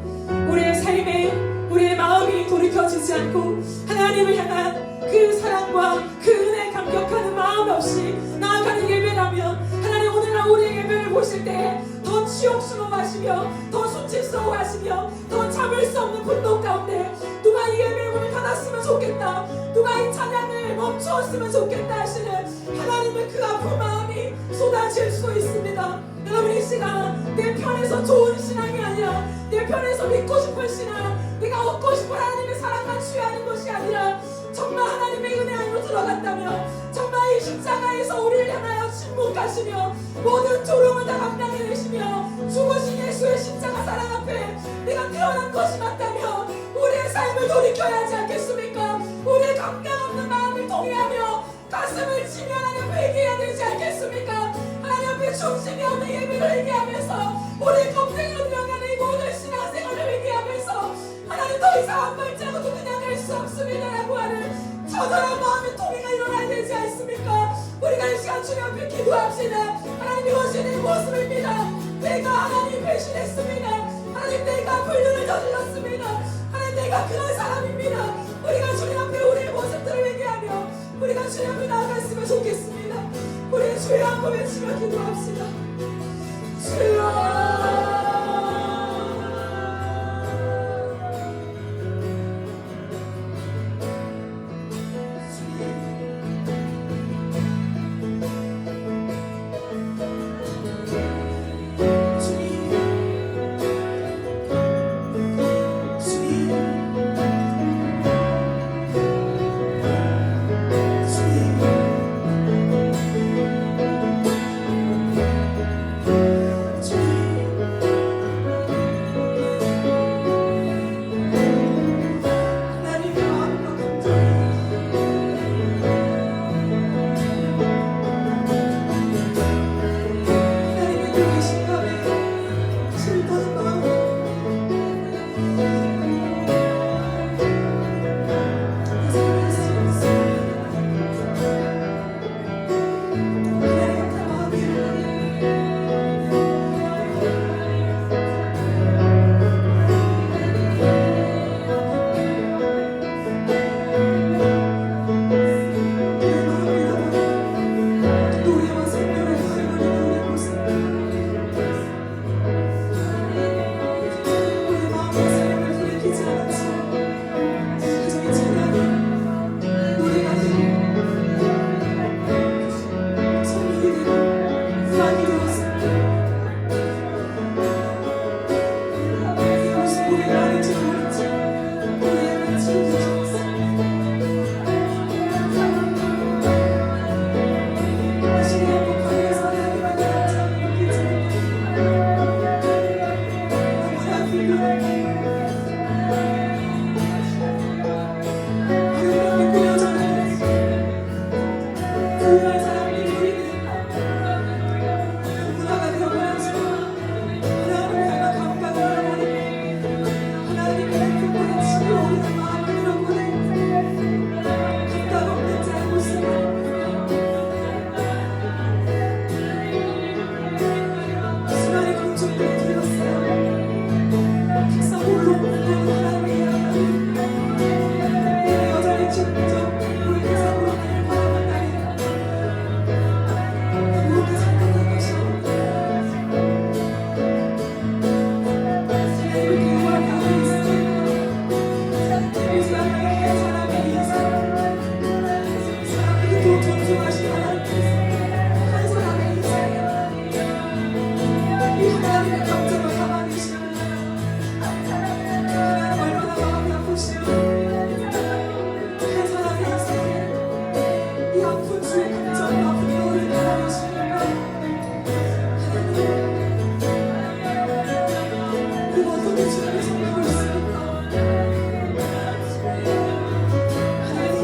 우리의 삶에 우리의 마음이 돌이켜지지 않고 하나님을 향한 그 사랑과 그 은혜에 감격하는 마음 없이 나아가는 예배라면 하나님 오늘날 우리의 예배를 보실 때 더 치욕스러워하시며 더 수치스러워하시며 더 참을 수 없는 분노 가운데 누가 이 예배의 문을 닫았으면 좋겠다, 누가 이 찬양을 멈추었으면 좋겠다 하시는 하나님의 그 아픈 마음이 쏟아질 수 있습니다. 여러분 이 시간 내 편에서 좋은 신앙이 아니라 내 편에서 믿고 싶은 신앙, 내가 얻고 싶은 하나님의 사랑만 취하는 것이 아니라 정말 하나님의 은혜 안으로 들어갔다면 정말 이 십자가에서 우리를 향하여 침묵하시며 모든 조롱을 다 감당해내시며 죽으신 예수의 십자가 사랑 앞에 내가 태어난 것이 맞다면 우리의 삶을 돌이켜야 하지 않겠습니까? 우리의 감당 없는 마음을 통회하며 가슴을 치며 하나님 회개해야 되지 않겠습니까? 하나님 앞에 중심이 없는 예배를 회개하면서 우리의 검증으로 들어가는 이 모든 신앙생활을 회개하면서 하나님 더 이상 한 발자국도 그냥 갈 수 없습니다라고 하는 처절한 마음의 통회가 일어나야 되지 않습니까? 우리가 이 시간 주님 앞에 기도합시다. 하나님 이것이 내 모습입니다. 내가 하나님 배신했습니다. 하나님 내가 불륜을 저질렀습니다. 하나님 내가 그런 사람입니다. 우리가 주님 앞에 우리의 모습들을 회개하며 우리가 주님 앞에 나아갔으면 좋겠습니다. 우리 주여 한번 외치며 기도합시다. 주여 우리 주님을 섬기고 있습니까? 하나님,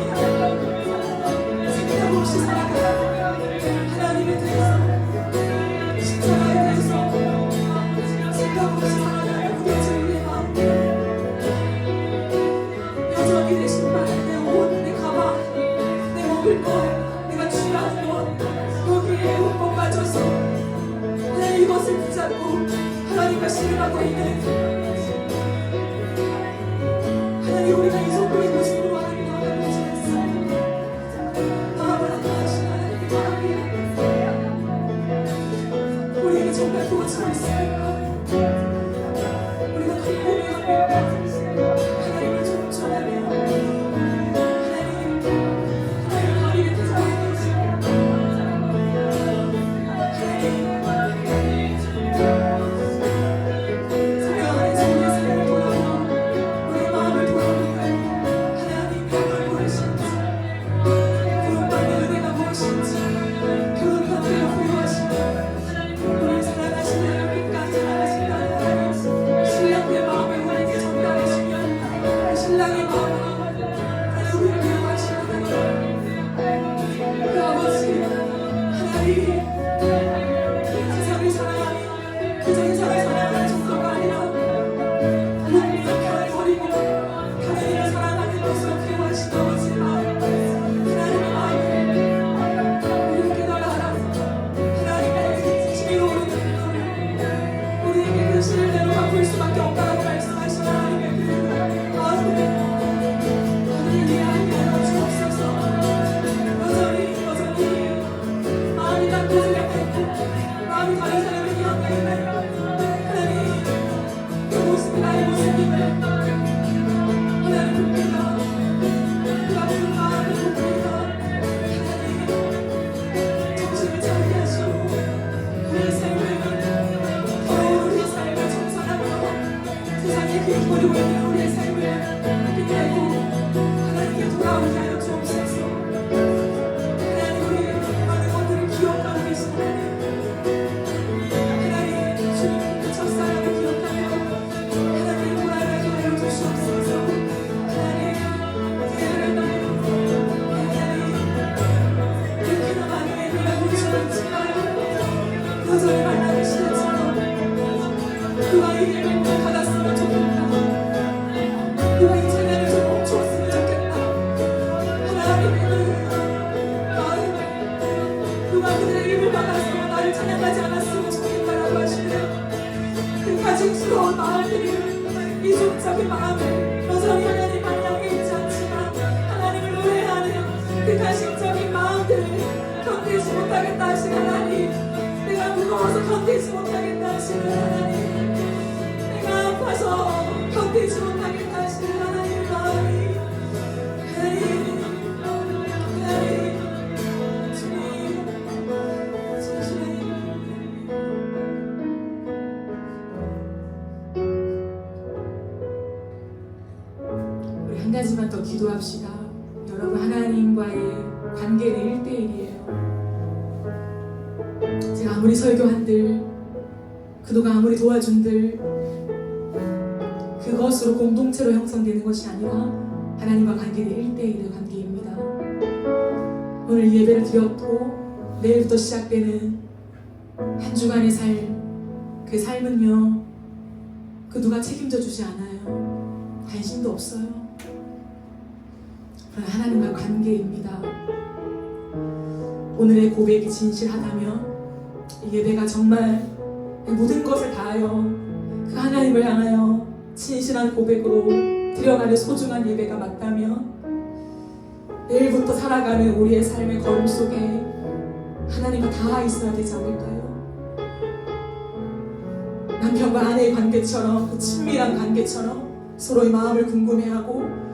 생각 없이 살아가는 하나님에 대해서, 십자가에 대해서 생각 없이 살아가는 우리의 마음, 여전히 내 신발, 내 옷, 내 가방, 내 먹을 것, 내가 취하는 것, 여기에 흠뻑 빠져서 하나님 이것을 붙잡고 하나님과 신뢰하고 있는 하나님, 우리가 이 정도의 모습으로 하나님 나아가고 있습니다. 마음을 아파하신 하나님의 마음이 우리에게 정말 도와주고 있습니까? 우리가 그 고백하며 하나님을 존중하며 하나님 마음이 대장하고 있습니다. 성령 안에서 우리의 삶을 돌아보고 우리의 마음을 돌아보고 하나님의 걸 무엇인지, 구원받는 은혜가 무엇인지, 교훈 관계가 부여하시고 우리를 사랑하시는 끝까지 사랑하신다는 하나님, 신랑의 마음을 우리에게 전달하시면 그 신랑의 마음으로 하나님 우리를 기억하시는 하나님, 그 아버지 하나님, 세상을 사랑하며 그저 세상을 사랑하는 정도가 아니라 하나님의 편을 버리고 하나님을 사랑하는 것으로 기억하신 아버지의 마음, 하나님의 마음을 우리에게 깨달아 하나님의 지혜로 오르는 우리에게 그 신뢰대로 바꿀 수밖에 없다고 말씀하신 하나님의 그 마음을 우리에게 알게 주옵소서. 여전히 마음이 단도직입 마음이 다른 사람을 기억하는 하나님, 그 모습이 나의 모습임을 하나님 봅니다. 그 아픈 마음을 봅니다. 하나님, 정신을 차리게 하시고 우리의 삶을, 더러운 우리의 삶을 청산하며 세상에 기웃거리고 있는 우리의 삶을 빛내고 하나님께 돌아오게 하여 주옵소서. 하나님, 우리의 많은 것들을 기억하고 계신 하나님, 주님 그 첫사랑을 기억하며 하나님을 돌아가게 하여 주시옵소서. 하나님, 예배를 나누고 하나님, 그렇게나 많은 예배가 부르셨지만 여전히 만나주시겠지만 그와 이 예배를 받았으면 좋겠다. 그와 이 찬양을 좀 멈추었으면 좋겠다. 하나님의 그 마음, 그와 그들의 입을 받아서 나를 찬양하지 않았으면 좋겠다라고 하시는 그 가증스러운 마음들이, 이중적인 마음을 여전히 하나님 향해 있지 않지만 하나님을 노래하는 그 가식적인 마음들을 견디지 못하겠다 하시는 하나님, 내가 무거워서 견디지 못하겠다 하시는 하나님, 내가 아파서 견디지 못하겠다 하시는 하나님의 마음이 하나님, 주님, 진실의 우리 한 가지만 더 기도합시다. 여러분, 하나님과의 관계는 1대1이에요. 제가 아무리 설교한들, 그동안 아무리 도와준들, 그것으로 공동체로 형성되는 것이 아니라 하나님과 관계는 1대1의 관계입니다. 오늘 예배를 드렸고 내일부터 시작되는 한 주간의 삶, 그 삶은요, 그 누가 책임져 주지 않아요. 관심도 없어요. 그러나 하나님과 관계입니다. 오늘의 고백이 진실하다면 이 예배가 정말 모든 것을 다하여 그 하나님을 향하여 진실한 고백으로 드려가는 소중한 예배가 맞다면 내일부터 살아가는 우리의 삶의 걸음 속에 하나님과 닿아 있어야 되지 않을까요? 남편과 아내의 관계처럼, 그 친밀한 관계처럼 서로의 마음을 궁금해하고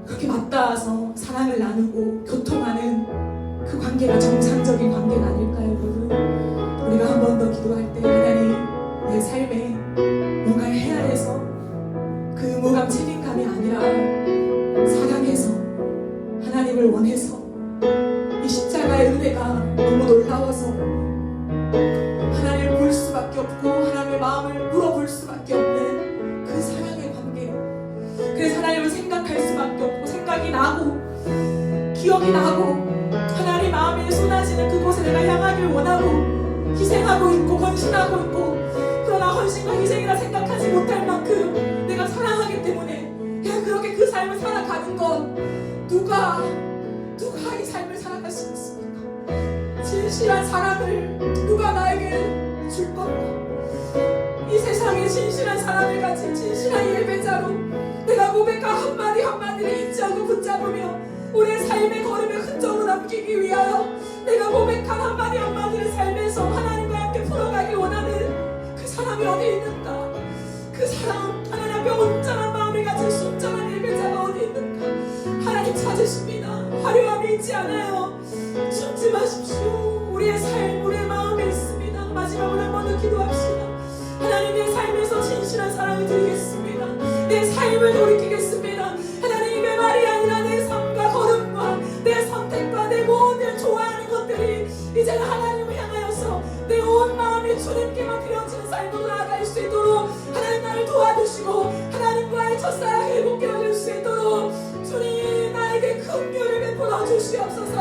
그렇게 맞닿아서 사랑을 나누고 교통하는 그 관계가 정상적인 관계가 아닐까요, 여러분? 우리가 한 번 더 기도할 때 하나님, 내 삶에 뭔가를 해야 해서 그 의무감, 책임감이 아니라 사랑해서 하나님을 원해서 이 십자가의 은혜가 너무 놀라워서 하나님을 볼 수밖에 없고 하나님의 마음을 물어볼 수밖에 없는 나고 하나님 마음에 쏟아지는 그곳에 내가 향하길 원하고 희생하고 있고 헌신하고 있고, 그러나 헌신과 희생이라 생각하지 못할 만큼 내가 사랑하기 때문에 내가 그렇게 그 삶을 살아가는 것, 누가 이 삶을 살아갈 수 있습니까? 진실한 사랑을 누가 나에게 줄 건가? 이 세상에 진실한 사랑을 가진 진실한 예배자로 내가 고백한 한마디 한마디를 잊지 않고 붙잡으며 우리의 삶의 걸음에 흔적으로 남기기 위하여 내가 고백한 한마디 한마디를 삶에서 하나님과 함께 풀어가기 원하는 그 사람이 어디 있는가? 그 사람, 하나님 앞에 온전한 마음을 가진 순전한 예배자가 어디 있는가? 하나님 찾으십니다. 화려함이 있지 않아요. 숨지 마십시오. 우리의 삶, 우리의 마음에 있습니다. 마지막으로 한 번 더 기도합시다. 하나님, 내 삶에서 진실한 사랑을 드리겠습니다. 내 삶을 돌이키겠습니다. 하나님의 말이 아니라 내 삶과 걸음과 내 선택과 내 모든 좋아하는 것들이 이제는 하나님을 향하여서 내 온 마음이 주님께만 드려지는 삶으로 나아갈 수 있도록 하나님 나를 도와주시고 하나님과의 첫사랑 회복해 줄 수 있도록 주님 나에게 긍휼을 베풀어 주시옵소서.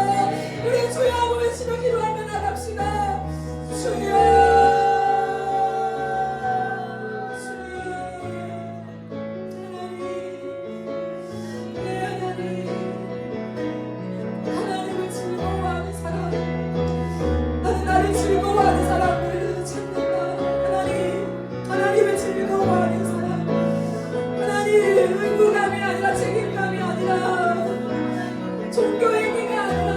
우리 주여 하고 외치며 기도하며 나갑시다. 주여, 즐거워하는 사람을 찾는다. 하나님을 즐거워하는 사람. 하나님, 의무감이 아니라 책임감이 아니라 종교 행위가 아니라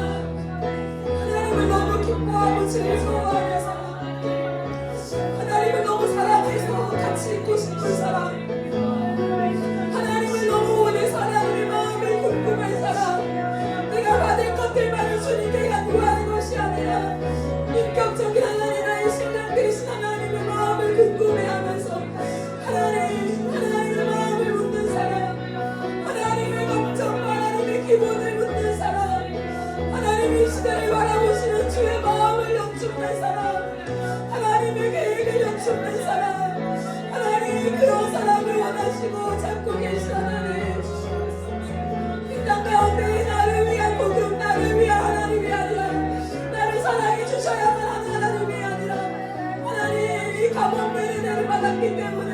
하나님을 너무 기뻐하고 즐거워하는 사람. 하나님을 너무 사랑해서 같이 있고 싶은 사람. 하나님을 너무 원해서 하나님의 마음을 궁금한 사람. 내가 받을 것들만을 주님께 간구하는 것이 아니라 인격적인 하나님, 나의 신랑 되신 하나님의 마음을 궁금해하면서 하나님의 마음을 묻는 사람, 하나님의 걱정과 하나님의 기분을 묻는 사람, 하나님 이 시대를 바라보시는 주의 마음을 여쭙는 사람, 하나님의 계획을 여쭙는 사람, 하나님 그런 사람을 원하시고 찾고 계신 하나님, 이 땅 가운데 나를 위한 복음, 나를 위한 하나님이 아니라 나를 사랑해 주셔야만 하는 하나님이 아니라 하나님 이 감옥의 은혜를 받았기 때문에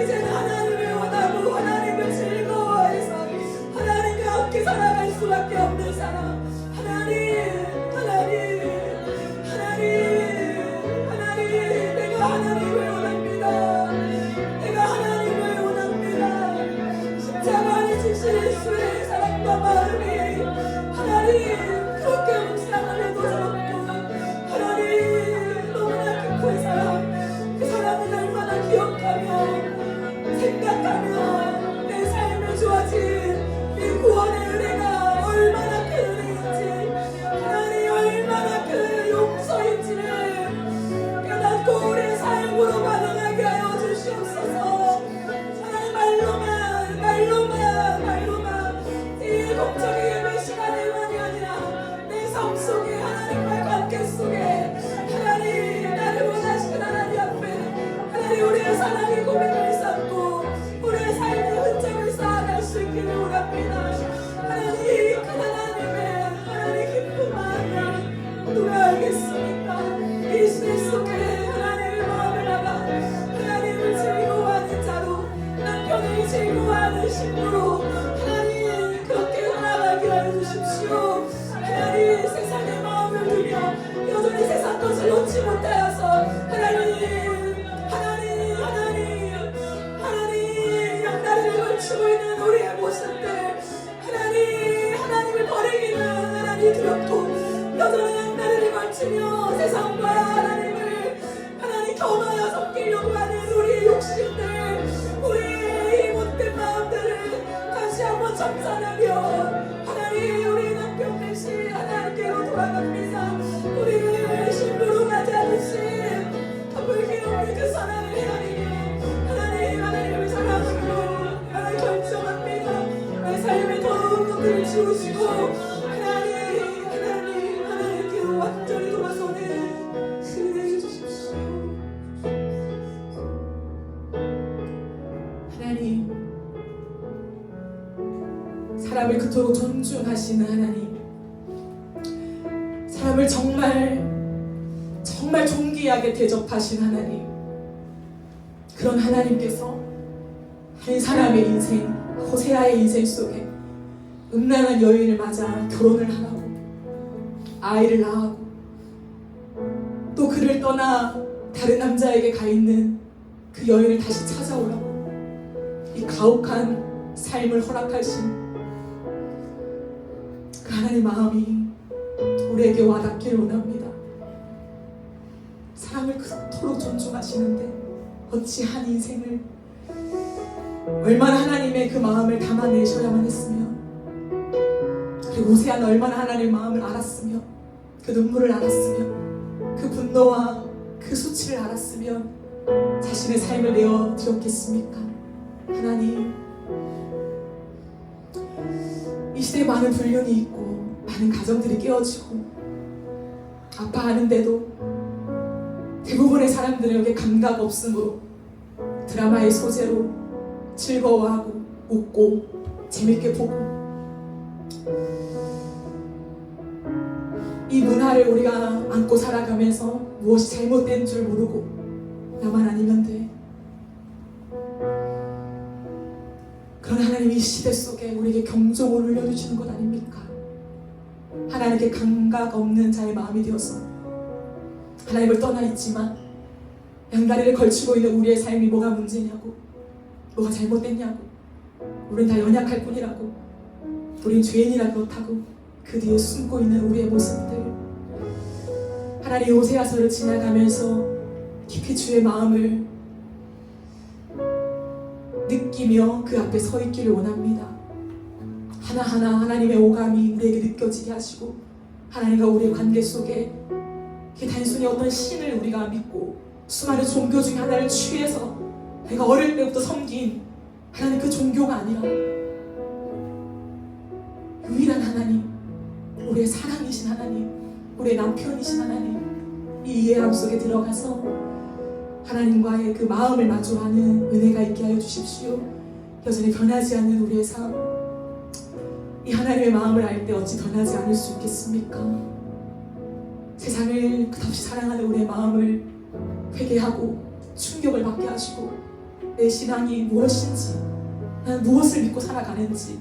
이제는 하나님을 원하고 하나님을 즐거워해서 하나님과 함께 살아갈 수밖에 없는 사람. 하나님, 내가 하나님을 원합니다. 내가 하나님을 원합니다. 십자가 안에 지신 예수의 사랑과 마음이 하나님 그렇게 묵상을 해도 저렇고 하나님 너무나 깊은 사랑, 그 사랑을 얼마나 기억하며 생각하며 내 삶에 주어진 이 구원의 은혜가 얼마나 큰 은혜인지, 하나님 얼마나 큰 용서인지를 깨닫고 우리의 삶으로 반응하게 하여 주시옵소서. 하나님 말로만 이 공적인 예배 시간에만이 아니라 내 삶 속에 하나님과의 관계 속에 하나님 나를 원하시는 하나님 앞에 하나님 우리의 사랑의 고백을 쌓고 우리의 삶의 흔적을 쌓아갈 수 있기를 원합니다. 하나님 그 하나님 기쁜 마음을 누가 알겠습니까? 이 시대 속에 하나님의 마음을 알아 하나님을 즐거워하는 자로, 남편을 즐거워하는 신부로 하나님 그렇게 살아가게 하여 주십시오. 하나님 세상의 마음을 두며 여전히 세상 것을 놓지 못하여서 하나님 양다리를 걸치고 있는 우리의 모습들, 하나님을 버리기는 하나님 두렵고 여전히 양다리를 걸치며 세상과 하나님을 겸하여 섬기려고 하는 우리의 욕심들, 우리의 이 못된 마음들을 다시 한번 청산하며 하나님 우리 남편 대신 하나님께로 돌아갑니다. 우리를 신부로 맞이하듯이 불길 없는 그 선한 하나님이 하나님을 사랑하기로 나를 결정합니다. 내 삶의 더러운 것들을 지우시고 하나님께로 완전히 돌아서는 은혜를 주십시오. 하나님, 사람을 그토록 존중하시는 하나님, 사람을 정말 존귀하게 대접하신 하나님, 그런 하나님께서 한 사람의 인생, 호세아의 인생 속에 음란한 여인을 맞아 결혼을 하라고, 아이를 낳고, 또 그를 떠나 다른 남자에게 가 있는 그 여인을 다시 찾아오라고 이 가혹한 삶을 허락하신 그 하나님 마음이 우리에게 와닿기를 원합니다. 사람을 그토록 존중하시는데 어찌 한 인생을, 얼마나 하나님의 그 마음을 담아내셔야만 했으면, 그리고 호세아는 얼마나 하나님의 마음을 알았으며, 그 눈물을 알았으며, 그 분노와 그 수치를 알았으면 자신의 삶을 내어드렸겠습니까? 하나님, 이 시대에 많은 불륜이 있고 많은 가정들이 깨어지고 아파하는데도 대부분의 사람들에게 감각 없으므로 드라마의 소재로 즐거워하고 웃고 재밌게 보고, 이 문화를 우리가 안고 살아가면서 무엇이 잘못된 줄 모르고 나만 아니면 돼. 그런 하나님이 이 시대 속에 우리에게 경종을 울려주시는 것 아닙니까? 하나님께 감각 없는 자의 마음이 되어서 하나님을 떠나 있지만 양다리를 걸치고 있는 우리의 삶이 뭐가 문제냐고, 뭐가 잘못됐냐고, 우린 다 연약할 뿐이라고, 우린 죄인이라 그렇다고 그 뒤에 숨고 있는 우리의 모습들, 하나님 호세아서를 지나가면서 깊이 주의 마음을 느끼며 그 앞에 서 있기를 원합니다. 하나하나 하나님의 오감이 우리에게 느껴지게 하시고, 하나님과 우리의 관계 속에 그게 단순히 어떤 신을 우리가 믿고 수많은 종교 중에 하나를 취해서 내가 어릴 때부터 섬긴 하나님, 그 종교가 아니라 유일한 하나님, 우리의 사랑이신 하나님, 우리의 남편이신 하나님, 이 이해함 속에 들어가서 하나님과의 그 마음을 마주하는 은혜가 있게 하여 주십시오. 여전히 변하지 않는 우리의 삶, 이 하나님의 마음을 알 때 어찌 변하지 않을 수 있겠습니까? 세상을 끝없이 사랑하는 우리의 마음을 회개하고 충격을 받게 하시고, 내 신앙이 무엇인지, 나는 무엇을 믿고 살아가는지,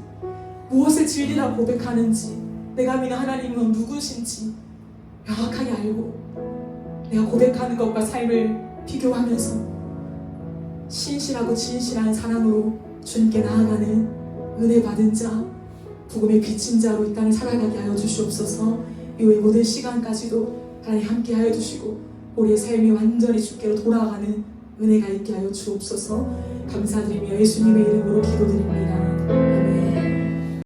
무엇을 진리라고 고백하는지, 내가 믿는 하나님은 누구신지 명확하게 알고, 내가 고백하는 것과 삶을 비교하면서 신실하고 진실한 사랑으로 주님께 나아가는 은혜 받은 자, 복음의 비친 자로 이 땅을 살아가게 하여 주시옵소서. 이후의 모든 시간까지도 하나님 함께 하여 주시고 우리의 삶이 완전히 주께로 돌아가는 은혜가 있게 하여 주옵소서. 감사드리며 예수님의 이름으로 기도드립니다.